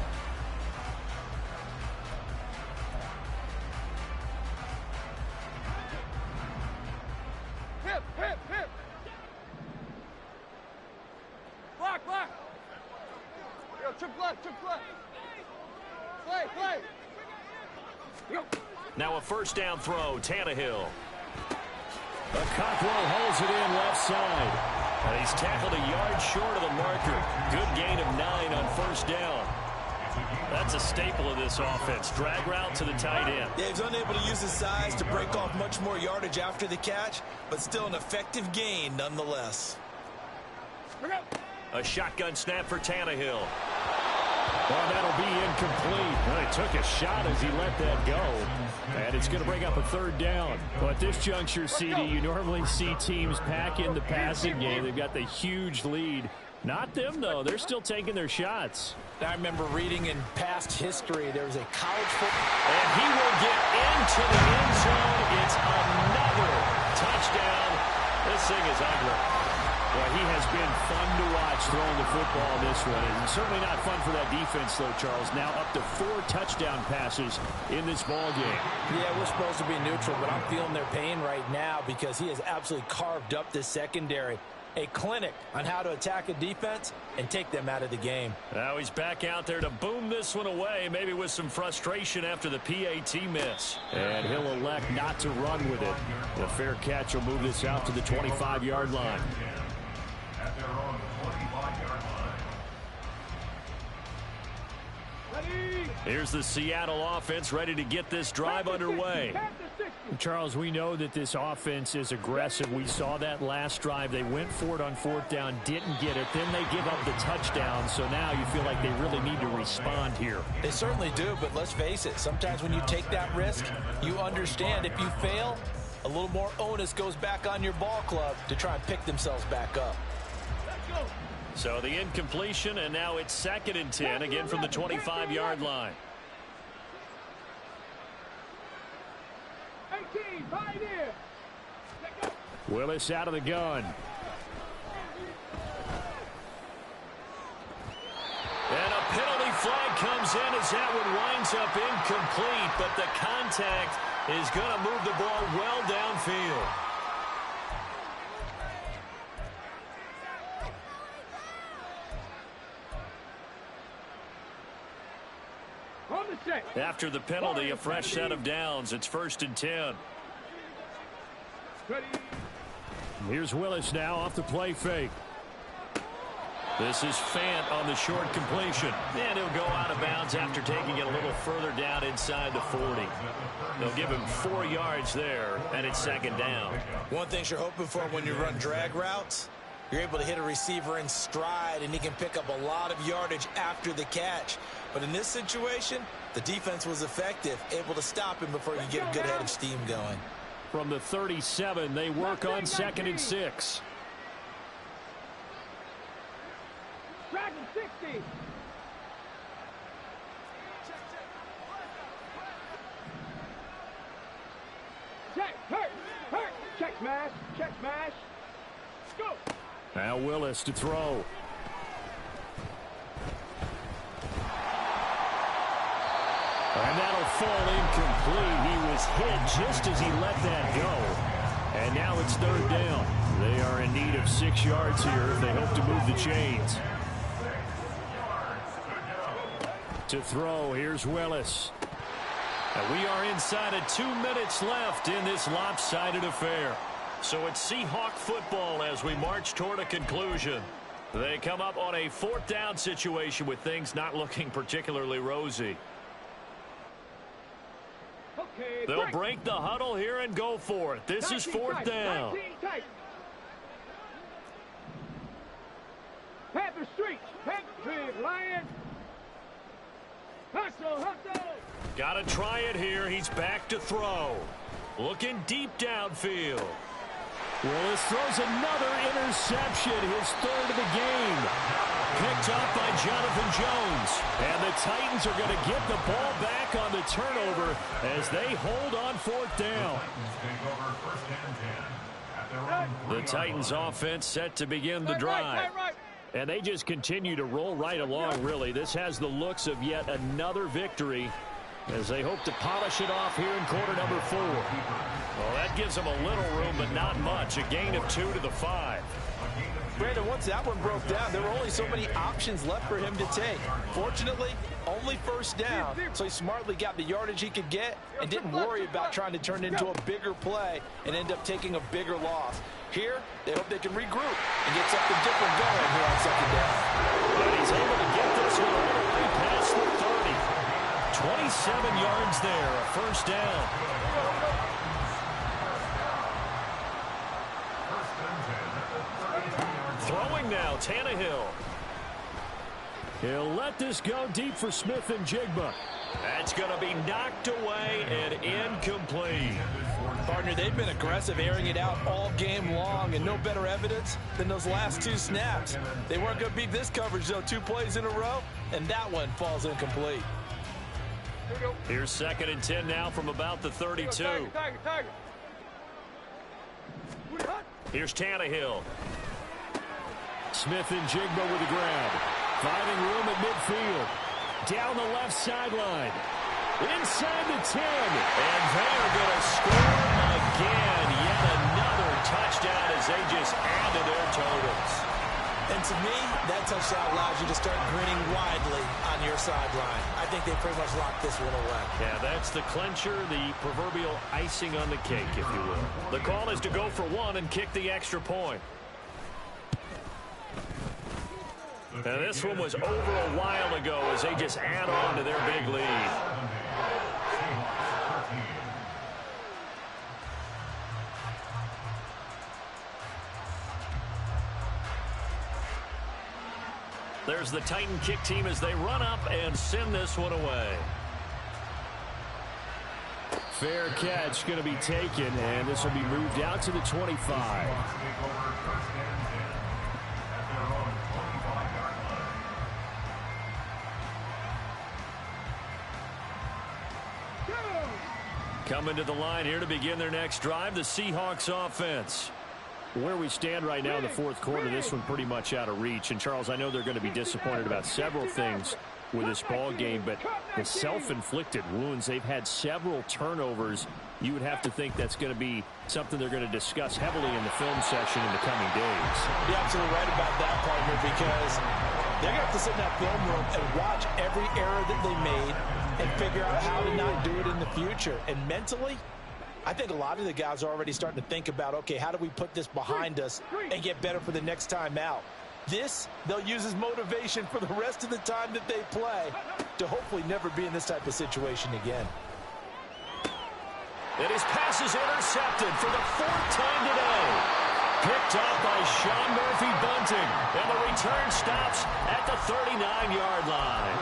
Hip, hip, hip. Block, block. Yo, triple left, triple left. Play, play. Yo. Now a 1st down throw, Tannehill. Cockrell holds it in left side. And he's tackled a yard short of the marker. Good gain of 9 on 1st down. That's a staple of this offense. Drag route to the tight end. Yeah, he's unable to use his size to break off much more yardage after the catch, but still an effective gain nonetheless. A shotgun snap for Tannehill. Well, that'll be incomplete. Well, he took a shot as he let that go. And it's going to bring up a 3rd down. Well, at this juncture, CD, you normally see teams pack in the passing game. They've got the huge lead. Not them, though. They're still taking their shots. I remember reading in past history there was a college football. And he will get into the end zone. It's another touchdown. This thing is ugly. Well, he has been fun to watch throwing the football this one. And certainly not fun for that defense, though, Charles. Now up to 4 touchdown passes in this ball game. Yeah, we're supposed to be neutral, but I'm feeling their pain right now because he has absolutely carved up this secondary. A clinic on how to attack a defense and take them out of the game. Now he's back out there to boom this one away, maybe with some frustration after the PAT miss. And he'll elect not to run with it. The fair catch will move this out to the 25-yard line. At their own 25-yard line. Here's the Seattle offense ready to get this drive underway. Charles, we know that this offense is aggressive. We saw that last drive. They went for it on 4th down, didn't get it. Then they give up the touchdown. So now you feel like they really need to respond here. They certainly do, but let's face it. Sometimes when you take that risk, you understand if you fail, a little more onus goes back on your ball club to try and pick themselves back up. So the incompletion, and now it's 2nd and 10, again from the 25-yard line. 18, pioneer. Willis out of the gun. And a penalty flag comes in as that one winds up incomplete, but the contact is going to move the ball well downfield. After the penalty, a fresh set of downs. It's 1st and 10. Here's Willis now off the play fake. This is Fant on the short completion. And he'll go out of bounds after taking it a little further down inside the 40. They'll give him 4 yards there, and it's 2nd down. One thing you're hoping for when you run drag routes, you're able to hit a receiver in stride, and he can pick up a lot of yardage after the catch. But in this situation, the defense was effective, able to stop him before you get a good head of steam going. From the 37, they work on 2nd and 6. Dragon 60. Check, hurt, check smash, go. Now Willis to throw. And that'll fall incomplete. He was hit just as he let that go. And now it's 3rd down. They are in need of 6 yards here if they hope to move the chains. To throw, here's Willis. And we are inside of 2 minutes left in this lopsided affair. So it's Seahawk football as we march toward a conclusion. They come up on a 4th down situation with things not looking particularly rosy. Okay, they'll break the huddle here and go for it. This is 4th down. Panther Street. Big Lion. Hustle, hustle. Got to try it here. He's back to throw. Looking deep downfield. Well, this throws another interception, his third of the game. Picked up by Jonathan Jones. And the Titans are going to get the ball back on the turnover as they hold on fourth down. The Titans offense set to begin the drive. And they just continue to roll right along, really. This has the looks of yet another victory as they hope to polish it off here in quarter number 4. Well, that gives them a little room, but not much. A gain of 2 to the 5. Brandon, once that one broke down, there were only so many options left for him to take. Fortunately, only first down, so he smartly got the yardage he could get and didn't worry about trying to turn it into a bigger play and end up taking a bigger loss. Here, they hope they can regroup and get something different going here on second down. And he's able to get this one all the way past the 30. 27 yards there, a first down. Throwing now, Tannehill. He'll let this go deep for Smith and Jigba. That's going to be knocked away and incomplete. Partner, they've been aggressive, airing it out all game long, and no better evidence than those last 2 snaps. They weren't going to beat this coverage, though, 2 plays in a row, and that one falls incomplete. Here's 2nd and 10 now from about the 32. Here's Tannehill. Smith and Jigba with the grab. Finding room at midfield. Down the left sideline. Inside the 10. And they're going to score again. Yet another touchdown as they just add to their totals. And to me, that touchdown allows you to start grinning widely on your sideline. I think they pretty much locked this one away. Yeah, that's the clincher, the proverbial icing on the cake, if you will. The call is to go for 1 and kick the extra point. And this one was over a while ago as they just add on to their big lead. There's the Titan kick team as they run up and send this one away. Fair catch going to be taken, and this will be moved out to the 25. Coming to the line here to begin their next drive, the Seahawks offense. Where we stand right now in the fourth quarter, this one pretty much out of reach. And, Charles, I know they're going to be disappointed about several things with this ball game, but the self-inflicted wounds, they've had several turnovers. You would have to think that's going to be something they're going to discuss heavily in the film session in the coming days. You're absolutely right about that, partner, because they're going to have to sit in that film room and watch every error that they made and figure out how to not do it in the future. And mentally, I think a lot of the guys are already starting to think about, okay, how do we put this behind us and get better for the next time out? This, they'll use as motivation for the rest of the time that they play to hopefully never be in this type of situation again. And his pass is intercepted for the 4th time today. Picked up by Sean Murphy-Bunting. And the return stops at the 39-yard line.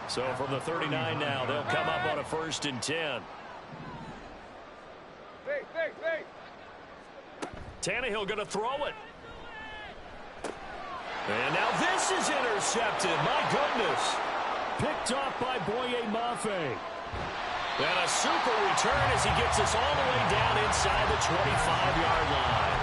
So from the 39 now, they'll come up on a 1st and 10. Tannehill going to throw it. And now this is intercepted. My goodness. Picked off by Boye Mafe. And a super return as he gets us all the way down inside the 25-yard line.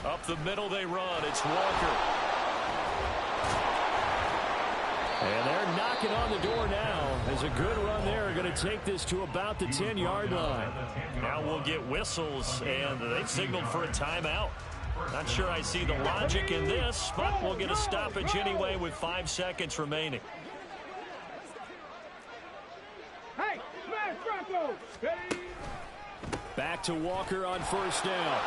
Up the middle they run. It's Walker. And they're knocking on the door now. As a good run there, going to take this to about the 10-yard line. Now we'll get whistles, and they've signaled for a timeout. Not sure I see the logic in this, but we'll get a stoppage anyway with 5 seconds remaining. Hey, smash Bronco! Back to Walker on 1st down.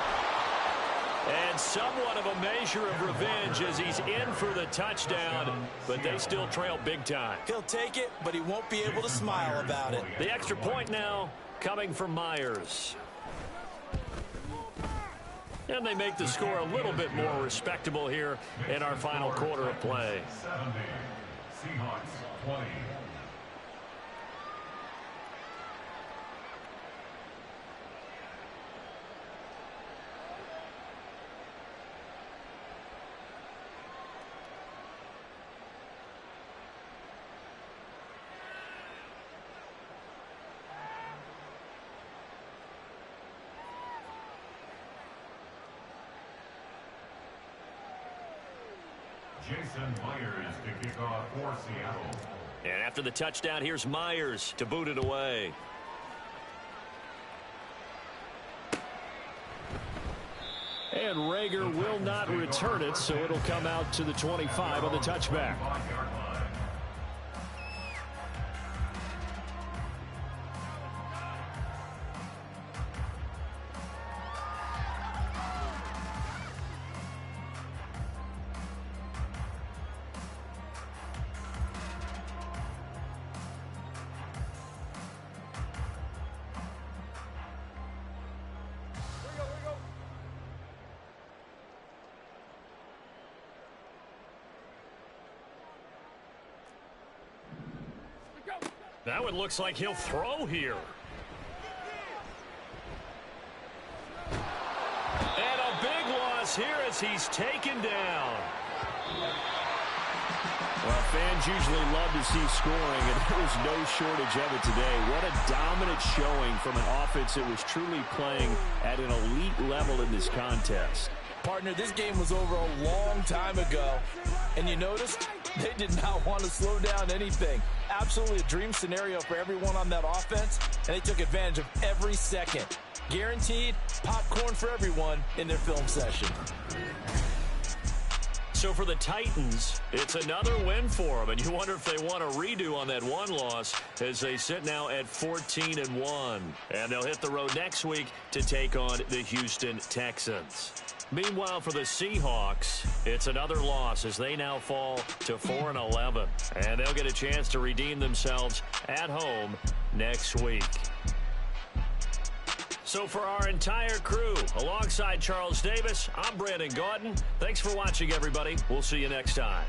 And somewhat of a measure of revenge as he's in for the touchdown, but they still trail big time. He'll take it, but he won't be able to smile about it. The extra point now coming from Myers. And they make the score a little bit more respectable here in our final quarter of play. 70. Seahawks 20. Jason Myers to kick off for Seattle. And after the touchdown, here's Myers to boot it away. And Rager will not return it, so it'll come out to the 25 on the touchback. Now it looks like he'll throw here. And a big loss here as he's taken down. Well, fans usually love to see scoring, and there was no shortage of it today. What a dominant showing from an offense that was truly playing at an elite level in this contest. Partner, this game was over a long time ago, and you noticed they did not want to slow down anything. Absolutely a dream scenario for everyone on that offense, and they took advantage of every second. Guaranteed popcorn for everyone in their film session. So for the Titans, it's another win for them, and you wonder if they want a redo on that one loss as they sit now at 14-1. And they'll hit the road next week to take on the Houston Texans. Meanwhile, for the Seahawks, it's another loss as they now fall to 4-11. And they'll get a chance to redeem themselves at home next week. So for our entire crew, alongside Charles Davis, I'm Brandon Gaudin. Thanks for watching, everybody. We'll see you next time.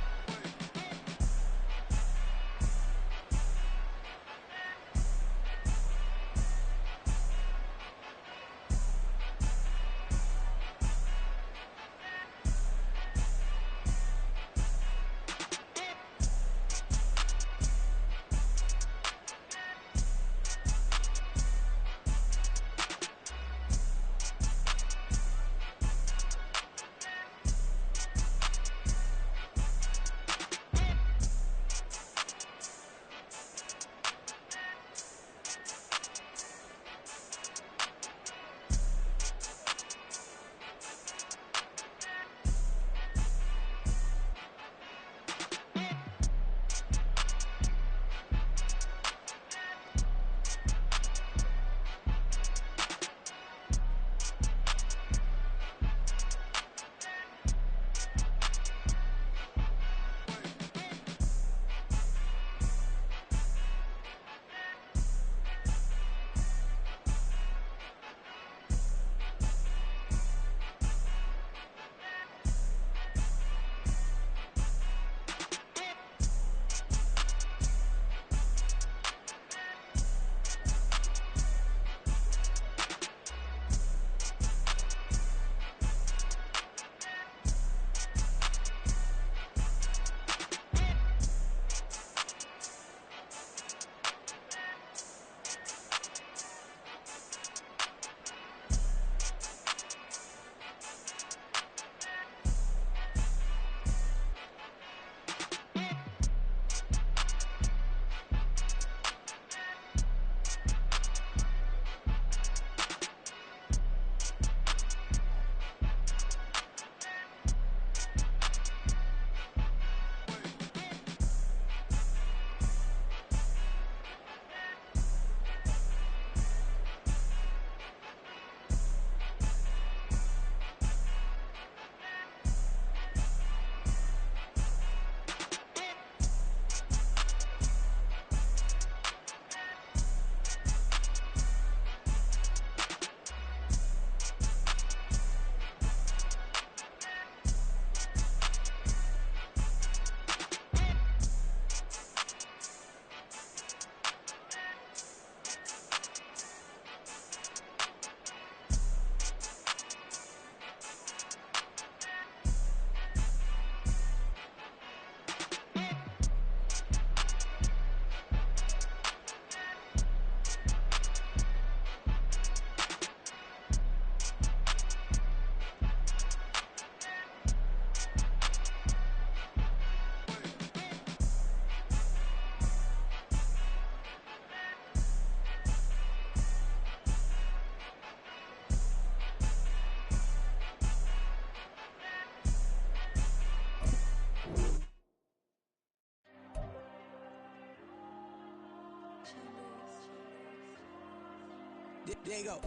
There you go.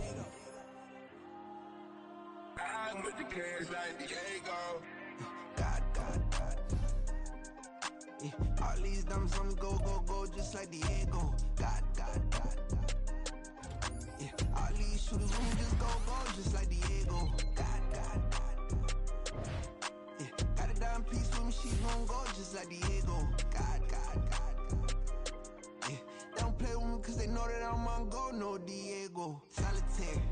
I'm with the cash like Diego. God. Yeah, all these diamonds on me go, just like Diego. God. Yeah, all these shooters on me just go, just like Diego. God. Yeah, got a dime piece with me, she gon' go just like Diego. God. Yeah, they don't play with me cause they know that I'm on go, no Diego. Solitaire.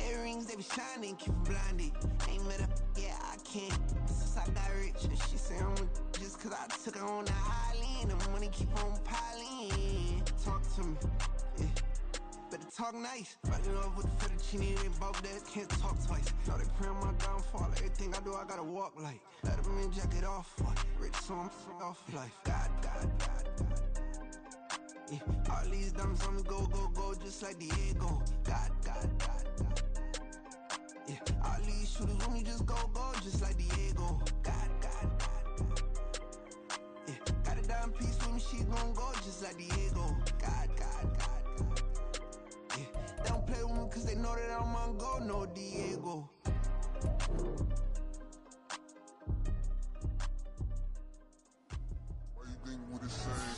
Earrings, they be shining, keep them blinded. Ain't met up, yeah, I can't. Since I got rich, and she say I'm just cause I took her on the island. The money keep on piling. Talk to me, yeah. Better talk nice. Fucking up with the fettuccine, they both dead, can't talk twice. Know they pray on my downfall. Everything I do, I gotta walk like. Let them in, jacket off. Rich, so I'm off life. God. Yeah, all these diamonds on me go, just like Diego. God. Yeah, all these shooters with me just go, just like Diego. God. Yeah, got a dime piece with me, she gon' go just like Diego. God. Yeah, they don't play with me cause they know that I'm on go, no Diego. Why you think we the same?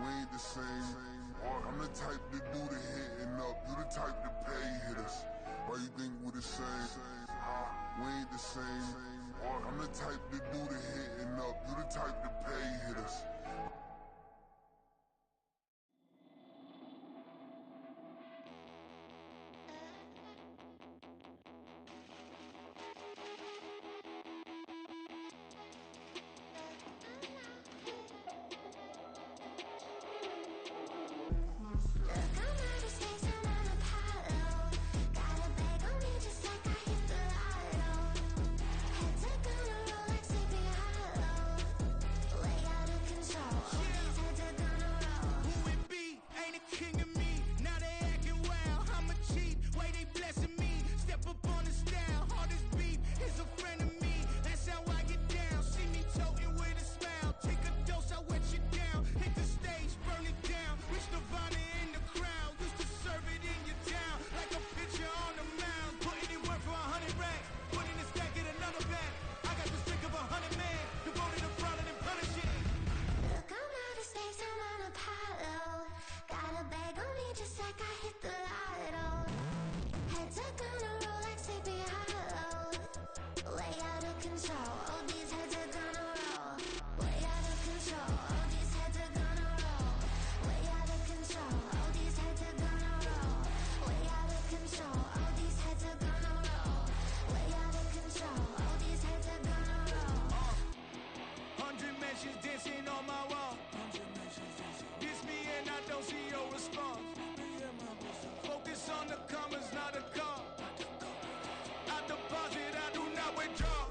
We ain't the same. I'm the type to do the hitting up, you the type to pay hitters. Why you think we the same? We ain't the same. I'm the type to do the hitting up, you the type to pay hitters. Dancing on my wall. This me and I don't see your response. Focus on the commas, not the call. I deposit, I do not withdraw.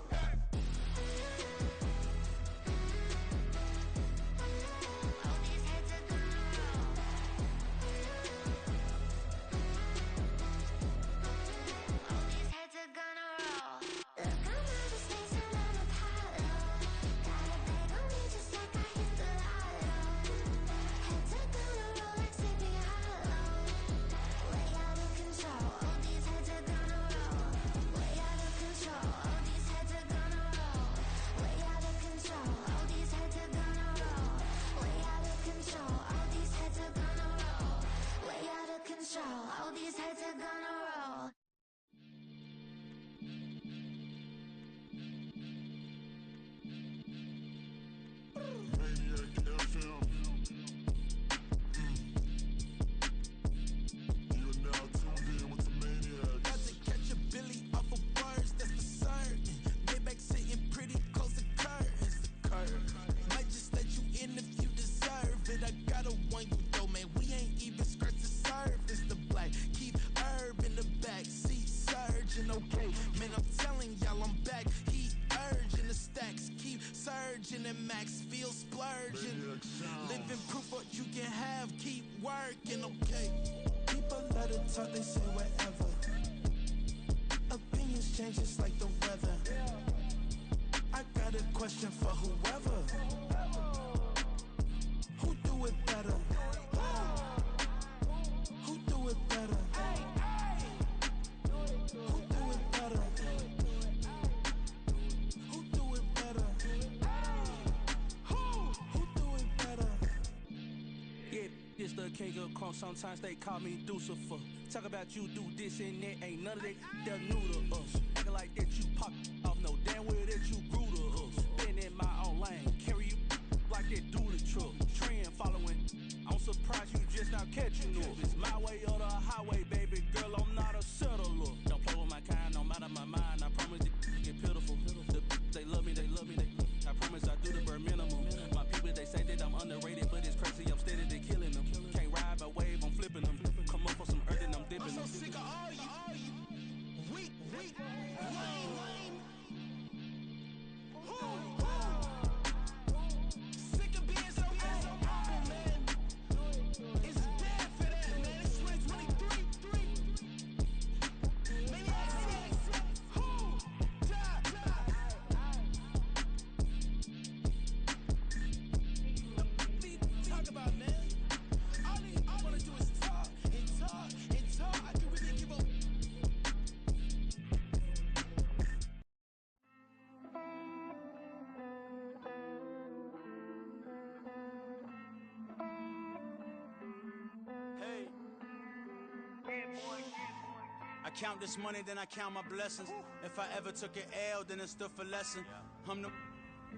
All these heads are gonna roll. Maniac FM. You're now tuned in with the Maniacs. Got to catch a Billy off of bars, that's for certain. Maybach sitting pretty close to curtains. Might just let you in if you deserve it. I gotta warn you though, man, we ain't even scratched the surface. The black keep herb in the back seat surging, okay. Man, I'm telling y'all I'm back. Heat urging the stacks keep surging and max feel splurging. Living proof what you can have, keep working, okay. People let it talk, they say whatever. Opinions change just like the weather. I got a question for whoever. Who do it better? Who do it better? king of chrome, sometimes they call me Lucifer. Talk about you do this and that, ain't none of that, they're new to us. Acting like that you pop off, no damn well that you grew to us. Been in my own lane, carry you like that dually truck. Trend following, I'm surprised you just not catching up. It's my way or the highway, baby girl, I'm not a settler. Don't play with my kind, no matter my mind, I promise it get pitiful. They love me, they love me, I promise I do the bare minimum. My people, they say that I'm underrated, but it's crazy, I'm steady, they killing them. Can't ride my wave, I'm flipping them. Come up for some earth and I'm dipping them. I'm so sick of all you. Weak, lame. Sick of being so humble, man. It's dead for that, man. It's 2023. Maniacs. Who? Talk about, man. All I wanna do is talk and talk and talk. I can really give up. Hey. I count this money, then I count my blessings. If I ever took an L, then it stood for lesson. I'm the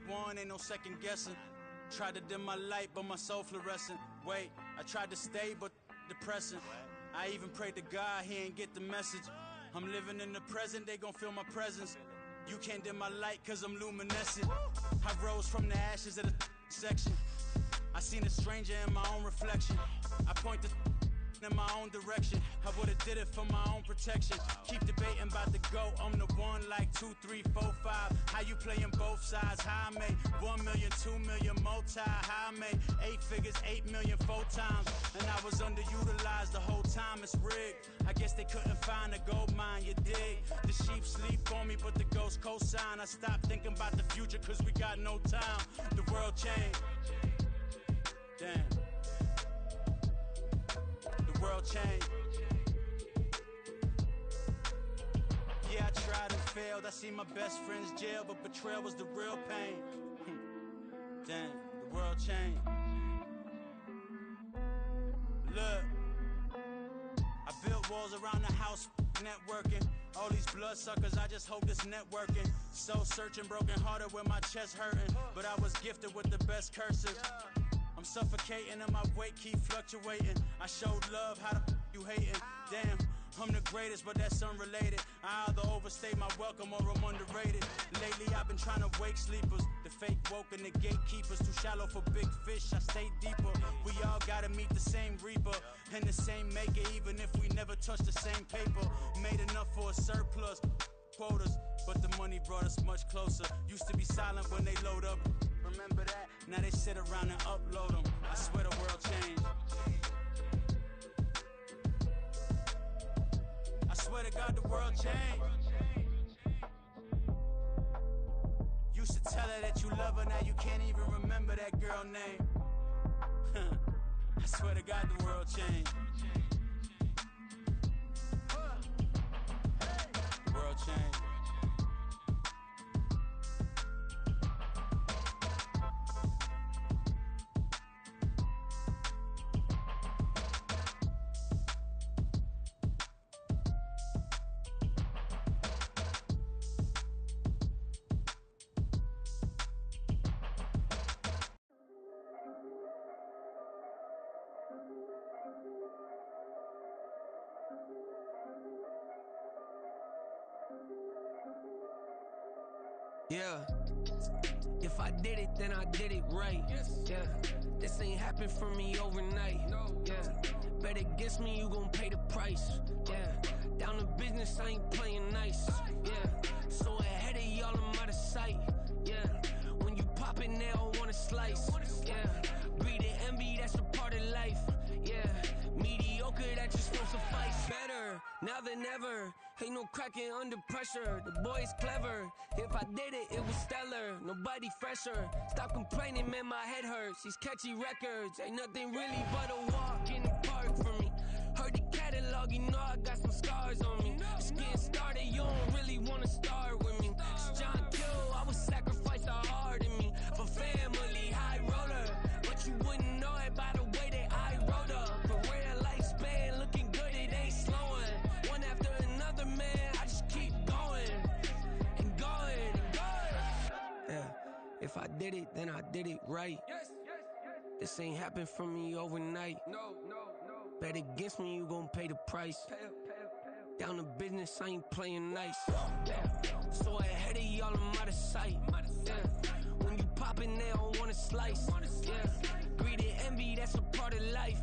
one, ain't no second guessing. Tried to dim my light, but my soul fluorescent. Wait, I tried to stay, but depressing. I even prayed to God, he ain't get the message. I'm living in the present, they gon' feel my presence. You can't dim my light, cause I'm luminescent. I rose from the ashes of the section. I seen a stranger in my own reflection. I point the in my own direction. I would've did it for my own protection. Keep debating about the GOAT. I'm the one like 2, 3, 4, 5. How you playing both sides? How I made 1 million, 2 million, multi. How I made 8 figures, 8 million, 4 times. And I was underutilized the whole time. It's rigged. I guess they couldn't find a gold mine, you dig? The sheep sleep on me, but the ghost cosign. I stopped thinking about the future, cause we got no time. The world changed. Damn. The world changed. Yeah, I tried and failed. I seen my best friends jail, but betrayal was the real pain. Damn, the world changed. Look, I built walls around the house, networking. All these bloodsuckers, I just hope this networking. Soul searching, broken hearted with my chest hurting. But I was gifted with the best cursive. I'm suffocating and my weight keep fluctuating. I showed love, how the you hating? Damn, I'm the greatest, but that's unrelated. I either overstay my welcome or I'm underrated. Lately I've been trying to wake sleepers. The fake woke and the gatekeepers. Too shallow for big fish, I stay deeper. We all gotta meet the same reaper and the same maker, even if we never touch the same paper. Made enough for a surplus quotas, but the money brought us much closer. Used to be silent when they load up. Remember that? Now they sit around and upload them. I swear the world changed. I swear to God the world changed. Used to tell her that you love her, now you can't even remember that girl name. I swear to God the world changed. The world changed. Yeah, if I did it, then I did it right. Yeah, this ain't happened for me overnight. Yeah, bet against me, you gon' pay the price. Yeah, down to business, I ain't playing nice. Yeah, so ahead of y'all, I'm out of sight. Yeah, when you poppin', they all wanna slice. Yeah, greed and envy, that's a part of life. Yeah, mediocre, that just won't suffice. Better now than ever. Ain't no cracking under pressure. The boy's clever. If I did it, it was stellar. Nobody fresher. Stop complaining, man, my head hurts. These catchy records ain't nothing really but a walk in the park for me. Heard the catalog, you know I got some scars on me. It's getting started, you don't really wanna start with me. It's John Kill, I would sacrifice the heart in me for family, high roller. But you wouldn't know it by the way that I wrote up. I did it, then I did it right. This ain't happened for me overnight. Bet against me, you gon' pay the price. Down to business, I ain't playing nice. So ahead of y'all, I'm out of sight. When you poppin', they don't wanna slice. Greed and envy, that's a part of life.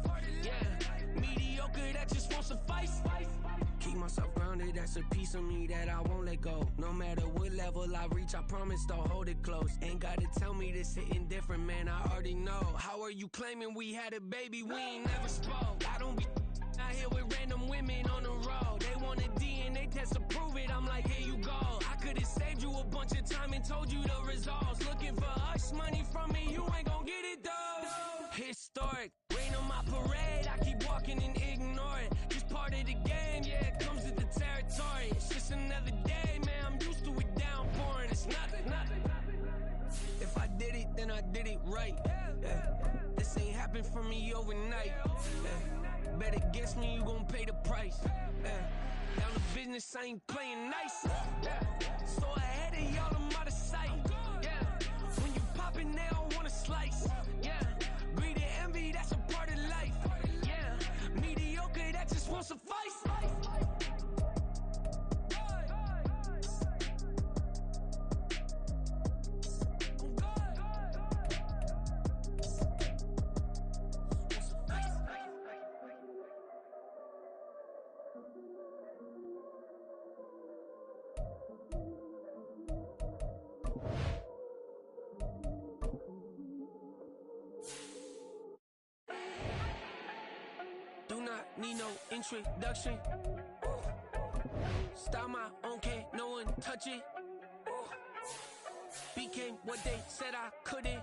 Mediocre, that just won't suffice. Keep myself grounded, that's a piece of me that I won't let go. No matter what level I reach, I promise to hold it close. Ain't gotta tell me this hitting different, man, I already know. How are you claiming we had a baby, we ain't never spoke? I don't be out here with random women on the road. They want a DNA test to prove it, I'm like, here you go. I could've saved you a bunch of time and told you the results. Looking for hush money from me, you ain't gon' get it though. Historic, rain on my parade, I keep walking and ignore it. Just part of the game, yeah, it comes with the territory. It's just another day, man, I'm used to it downpouring. It's nothing. If I did it, then I did it right. This ain't happened for me overnight. Bet against me, you gon' pay the price. Down to business, I ain't playing nice. So ahead of y'all, I'm out of sight. When you poppin', they don't wanna slice. Greed and envy, that's a part of life. Mediocre, that just won't suffice. Do not need no introduction. Start my own, can't no one touch it. Became what they said I couldn't.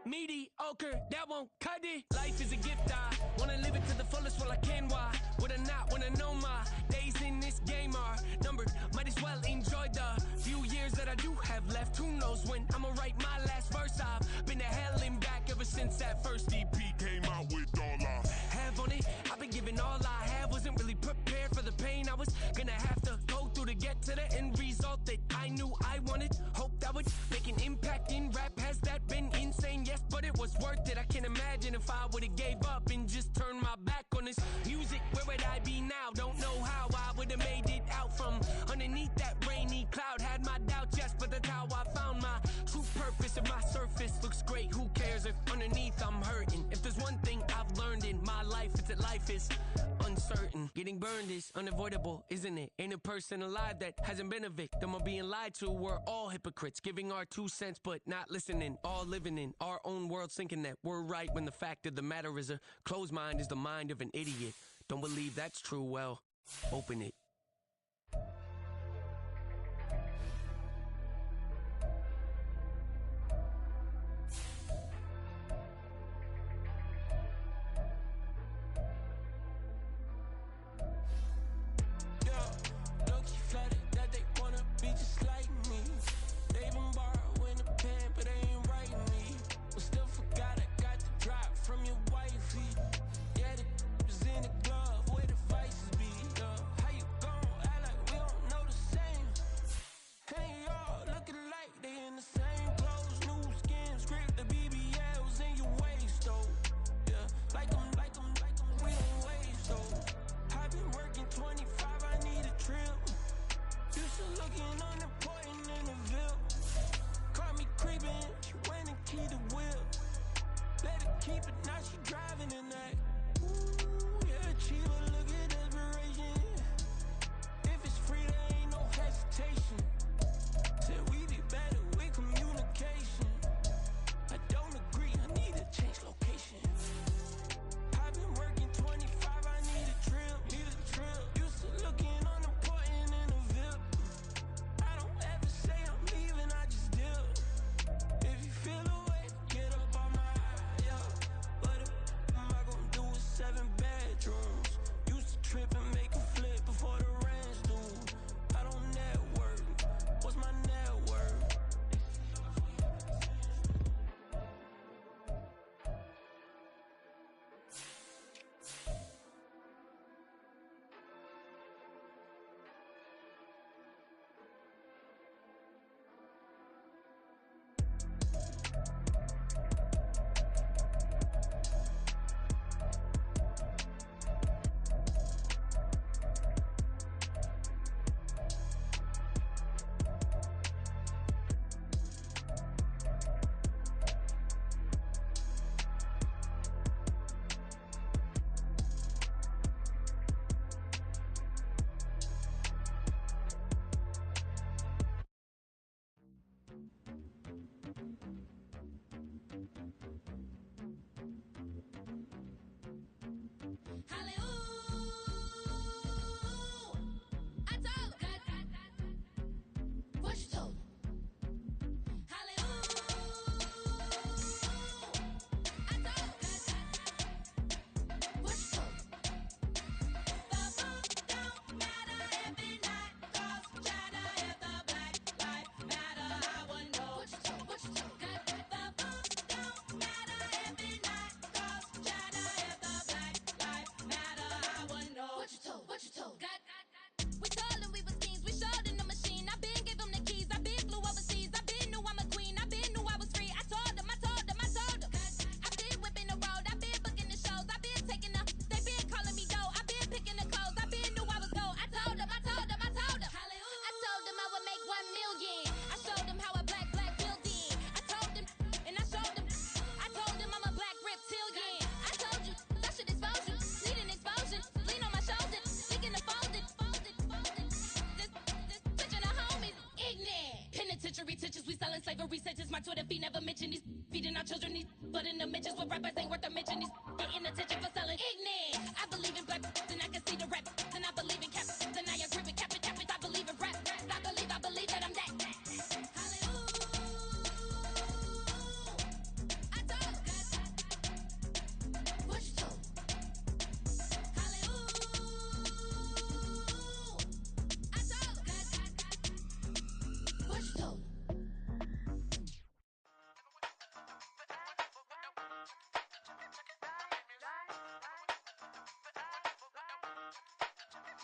Mediocre, that won't cut it. Life is a gift, I wanna live it to the fullest while I can. Why would I not when I know my days in this game are numbered? Might as well enjoy the few years that I do have left. Who knows when I'ma write my last verse. I've been to hell and back ever since that first EP came out with all I have on it. I've been giving all I have, wasn't really prepared for the pain I was gonna have to go through to get to the end result that I knew I wanted. Hope that would make an impact in rap. Has that been insane? Yes, but it was worth it. I can't imagine if I would've gave up and just turned my back on this music. Where would I be now? Don't know how I would've made it out from underneath that rainy cloud. Had my doubts, yes, but that's how I found my true purpose. If my surface looks great, who cares if underneath I'm hurting? If there's one thing I've learned in my life, it's that life is uncertain. Getting burned is unavoidable, isn't it? Ain't a person alive that hasn't been a victim of being lied to. We're all hypocrites, giving our 2 cents but not listening. All living in our own world, thinking that we're right when the fact of the matter is a closed mind is the mind of an idiot. Don't believe that's true? Well, open it.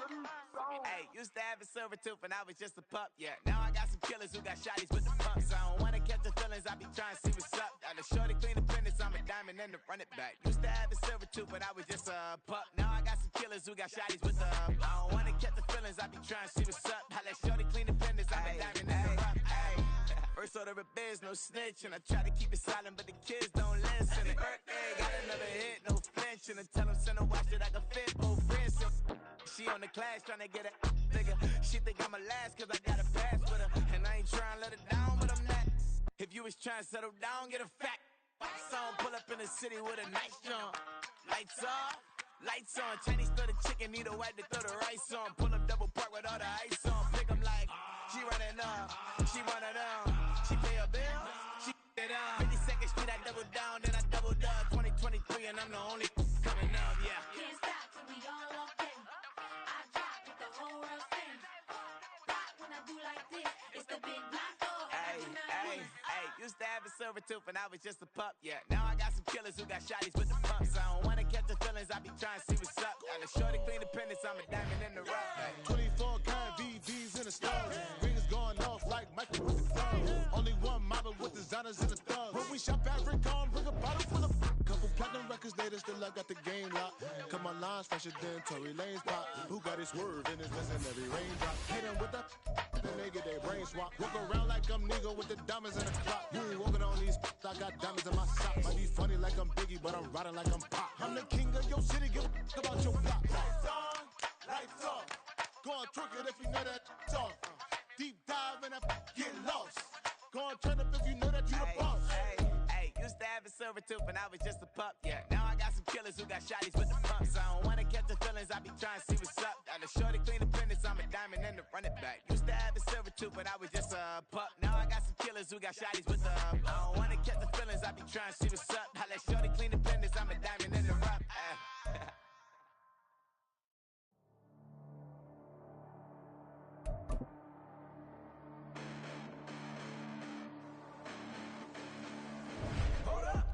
Hey, used to have a silver tooth and I was just a pup, yeah. Now I got some killers who got shotties with the pumps. I don't wanna catch the feelings, I be trying to see what's up. Got a shorty clean the fitness, I'm a diamond and to run it back. Used to have a silver tooth, but I was just a pup. Now I got some killers who got shotties with the I don't wanna catch the feelings, I be trying to see what's up. I let shorty clean the fitness, I'm a diamond and to run. First order of biz, no snitch, and I try to keep it silent, but the kids don't listen. And birthday, got another hit, no flinch, and I tell them send a watch that I can fit both friends. She on the class trying to get a nigga. She think I'm a last cause I got a pass with her. And I ain't trying to let her down, but I'm not. If you was trying to settle down, get a fat song. Pull up in the city with a nice jump. Lights off, lights on. Chinese throw the chicken, need a wipe to throw the rice on. Pull up double park with all the ice on. Pick 'em like, she running up, she one of them. She pay her bill, she it up. 52nd Street, I double down, then I doubled up. 2023 and I'm the only coming up, yeah. Can't stop till we all locked in. I drop with the whole world sing. Rock when I do like this, it's the big block door. Hey, used to have a silver tooth and I was just a pup, yeah. Now I got some killers who got shotties with the pumps. I don't wanna catch the feelings, I be trying to see what's up. Got a shorty clean the pendants, I'm a diamond in the rough. Hey. 24 karat VVs in the stars. Rings going off like Michael with the thugs. Only one model with designers in the thugs. When we shop at Rincon, bring a bottle full of couple platinum records later, still I got the game locked. Cut my lines fresher than Tory Lane's pop. Who got his swerve in his missing every raindrop? Hit him with the then they get their brain swap. Walk around like I'm nigga with the diamonds in the clock. You ain't walking on these, I got diamonds in my socks. Might be funny like I'm Biggie, but I'm riding like I'm Pop. I'm the king of your city, give a about your block. Lights on, lights off. Go on, twerk it if you know that off. Deep dive and get lost. Go on, turn up if you know that you the boss. Hey, used to have a silver tooth and I was just a pup, yeah. Now I got some killers who got shotties with the pumps. I don't wanna catch the feelings, I be trying to see what's up. Got a shorty clean the pendants, I'm a diamond and to run it back. Used to have a silver tooth, but I was just a pup. Now I got some killers who got shotties with the I don't wanna catch the feelings, I be trying to see what's up. I let shorty clean the pendants, I'm a diamond in the rough.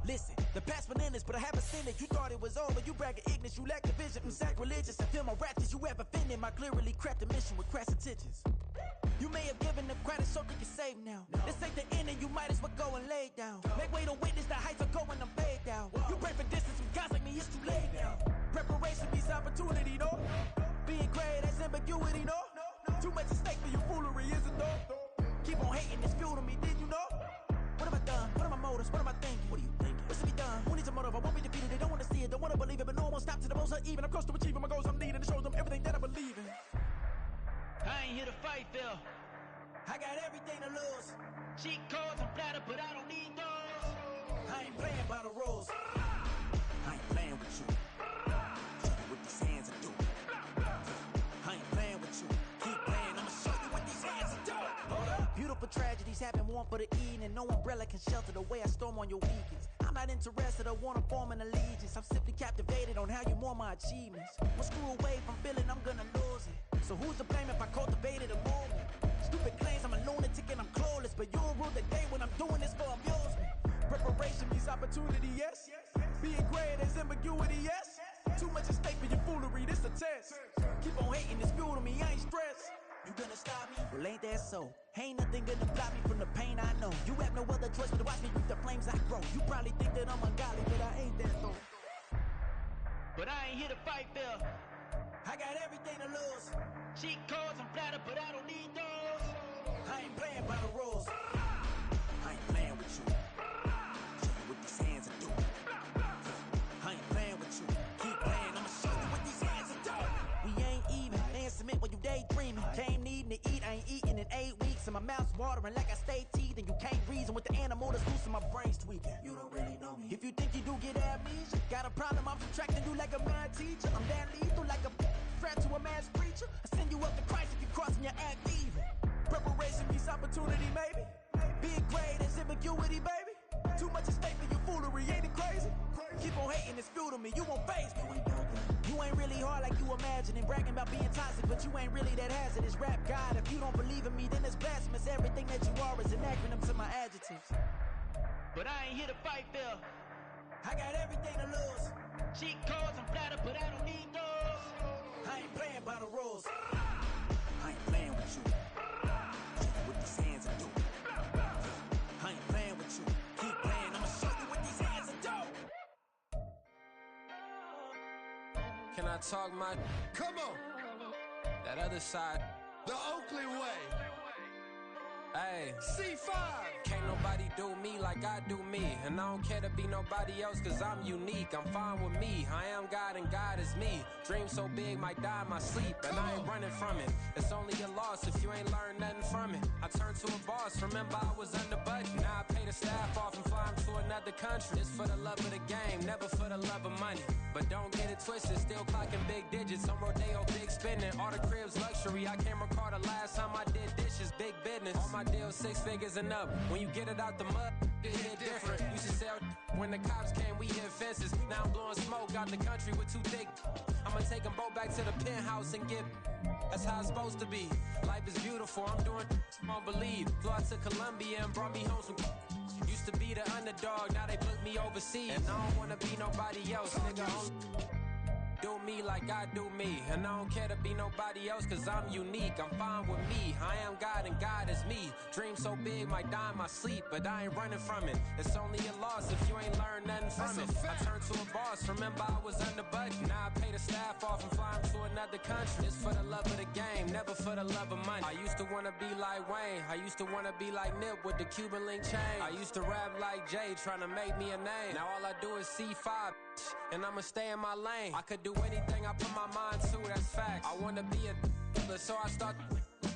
Listen, the past bananas, but I haven't seen it. You thought it was over, you bragging ignorance, you lack the vision. I'm sacrilegious, I feel my raptors, you ever offended my clearly crafted mission with crass intentions. You may have given them credit so they can save now. This ain't the end and you might as well go and lay down. Make way to witness the heights of going, I'm paid down. You pray for distance with guys like me, it's too late now. Preparation means opportunity, no? Being great, that's ambiguity, no? Too much at stake for your foolery, isn't no? Keep on hating, it's fuel to me, did you know? What have I done? What are my motives? What am I thinking? What are you thinking? What's to be done? Who needs a motive? I won't be defeated. They don't want to see it, don't want to believe it, but no one won't stop to the most even. I'm close to achieving my goals. I'm needing to show them everything that I believe in. I ain't here to fight, Phil. I got everything to lose. Cheat codes, I'm flattered, but I don't need those. I ain't playing by the rules. I ain't playing with you. Show you what these hands are doing. I ain't playing with you. Keep playing, I'ma show you what these hands are doing. Hold up. Beautiful tragedies happen, one for the eating, and no umbrella can shelter the way I storm on your weekends. I'm not interested, I wanna form an allegiance. I'm simply captivated on how you more my achievements. One screw away from feeling I'm gonna lose it. So who's to blame if I cultivated a movement? Stupid claims I'm a lunatic and I'm clueless, but you'll rule the day when I'm doing this for amusement. Preparation means opportunity, yes. Being great is ambiguity, yes. Too much at stake for your foolery, this a test. Keep on hating, it's fuel to me, I ain't stressed. You gonna stop me? Well, ain't that so? Ain't nothing gonna block me from the pain I know. You have no other choice but to watch me reap the flames I grow. You probably think that I'm ungodly, but I ain't that though. But I ain't here to fight, Phil. I got everything to lose. Cheat codes, I'm flattered, but I don't need those. I ain't playing by the rules. I ain't playing with you. Show you what these hands are doing. I ain't playing with you. Keep playing, I'ma show you what these hands are doing. We ain't even. They ain't submit when you daydreaming. Came needing to eat, I ain't eating in 8 weeks. And my mouth's watering like I stay teeth. And you can't reason with the animal that's loose and my brain's tweaking. You don't really know me. If you think you do get amnesia, got a problem, I'm subtracting you like a mad teacher. I'm that lethal like a threat to a mass preacher. I send you up to Christ if you crossing your act evil. Preparation means opportunity, maybe. Being great is ambiguity, baby. Too much at stake for your foolery, ain't it crazy? Keep on hating, it's fuel to me, you won't face me. You ain't really hard like you imagining. Bragging about being toxic, but you ain't really that hazardous. Rap God, if you don't believe in me, then it's blasphemous. Everything that you are is an acronym to my adjectives. But I ain't here to fight, Phil. I got everything to lose. Cheat codes, I'm flattered, but I don't need those. I ain't playing by the rules. I ain't playing with you. Show you what these hands are doing. I ain't playing with you. Keep playing, I'ma show you what these hands are doing. Can I talk my... Come on. That other side. The Oakley way. Hey. C5. Can't nobody do me like I do me. And I don't care to be nobody else cause I'm unique. I'm fine with me. I am God and God is me. Dream so big might die in my sleep. And I ain't running from it. It's only a loss if you ain't learned nothing from it. I turned to a boss. Remember I was under budget. Now I pay the staff off and fly 'em to another country. It's for the love of the game, never for the love of money. But don't get it twisted. Still clocking big digits. On Rodeo, big spending. All the cribs luxury. I can't recall the last time I did dishes. Big business. All my deals 6 figures and up. When you get it out the mud, it hit different. Used to sell when the cops came, we hit fences. Now I'm blowing smoke out the country with 2 thick. I'ma take them both back to the penthouse and get. That's how it's supposed to be. Life is beautiful. I'm doing won't believe. Flew out to Colombia and brought me home some. Used to be the underdog, now they book me overseas. And I don't wanna be nobody else, nigga. Do me like I do me. And I don't care to be nobody else cause I'm unique. I'm fine with me. I am God and God is me. Dream so big might die in my sleep. But I ain't running from it. It's only a loss if you ain't learned nothing from it. I turned to a boss. Remember I was under budget. Now I pay the staff off and fly 'em to another country. It's for the love of the game, never for the love of money. I used to wanna be like Wayne. I used to wanna be like Nip with the Cuban link chain. I used to rap like Jay trying to make me a name. Now all I do is C5 and I'ma stay in my lane. I could do anything I put my mind to, that's fact. I wanna be a so I start.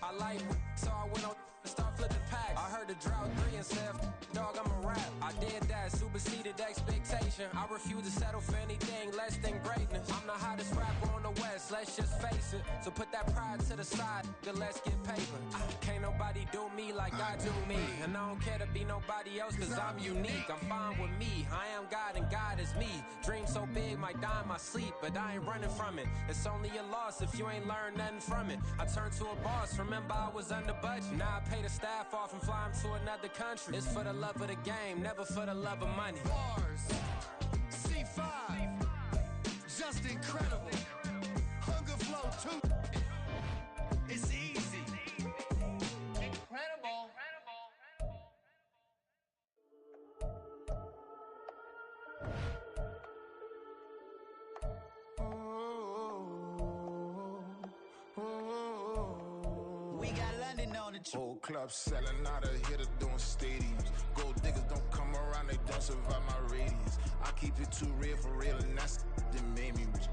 I like so I went on and start flipping packs. I heard the drought 3 and said, dog, I'm a rap. I did that, superseded expectation. I refuse to settle for anything less than greatness. I'm the hottest rapper on the West, let's just face it. So put that pride to the side, then let's get paper. Can't nobody do me like I do me. And I don't care to be nobody else cause I'm unique. I'm fine with me, I am God and God is me. Dream so big might die in my sleep, but I ain't running from it. It's only a loss if you ain't learned nothing from it. I turned to a boss, remember I was under budget. Now I pay the staff off and fly 'em to another country. It's for the love of the game, never for the love of money. Bars. C5. Just incredible. Hunger flow too. It's easy. Incredible. We got London on the trip. Whole club selling out of hitter doing stadiums. Gold diggers don't come around, they don't survive my radius. I keep it too real for real, and that's that made me rich.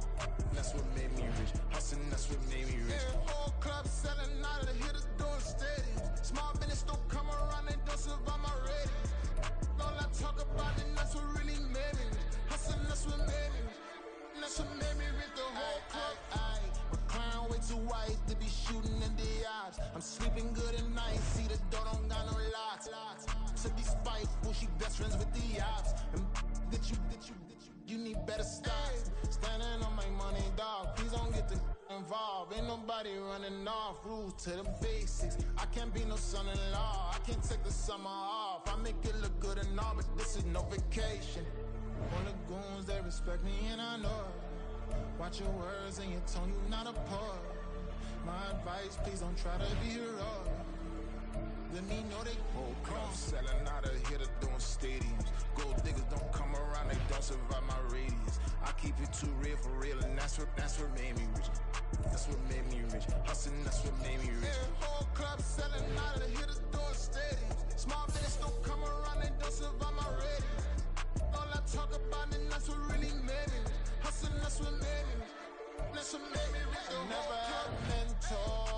That's what made me rich. Hustling, that's what made me rich. Yeah, whole club selling out of hitters doing stadiums. Small business don't come around, they don't survive my radius. All I talk about it, that's what really made me rich. Hustling, that's what made me rich. That's what made me rich. The whole club. My crown way too white to be shooting in the eyes. I'm sleeping good at night, see the door don't got no locks. To be spiteful, she best friends with the ops. And that you need better stocks. Standing on my money, dog. Please don't get the involved. Ain't nobody running off. Rules to the basics. I can't be no son-in-law. I can't take the summer off. I make it look good and all, but this is no vacation. All the goons, they respect me and I know it. Watch your words and your tone, you not a poet. My advice, please don't try to be heroic. Let me know they whole club selling out of hitter doing stadiums. Gold diggers don't come around, they don't survive my radius. I keep it too real for real, and that's what made me rich. That's what made me rich. Hustling, that's what made me rich. Yeah, whole club selling out of hitters doing stadiums. Small business don't come around, they don't survive my radius. All I talk about it, that's what really made me rich. Hustling, that's what made me rich. That's what made me rich. I never had a mentor,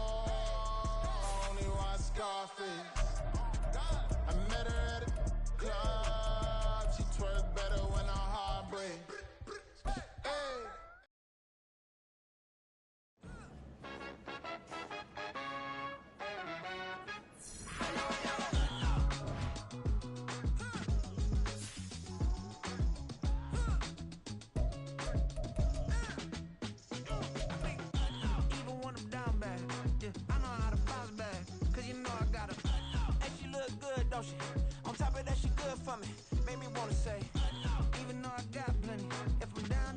only one Scarface. I met her at a club, she twerk better when her heart breaks. Hey. Even when I'm down bad, yeah, I know how to bounce back. Cause you know I got her. And she look good, don't she? On top of that, she good for me. Made me wanna say, even though I got plenty, if I'm down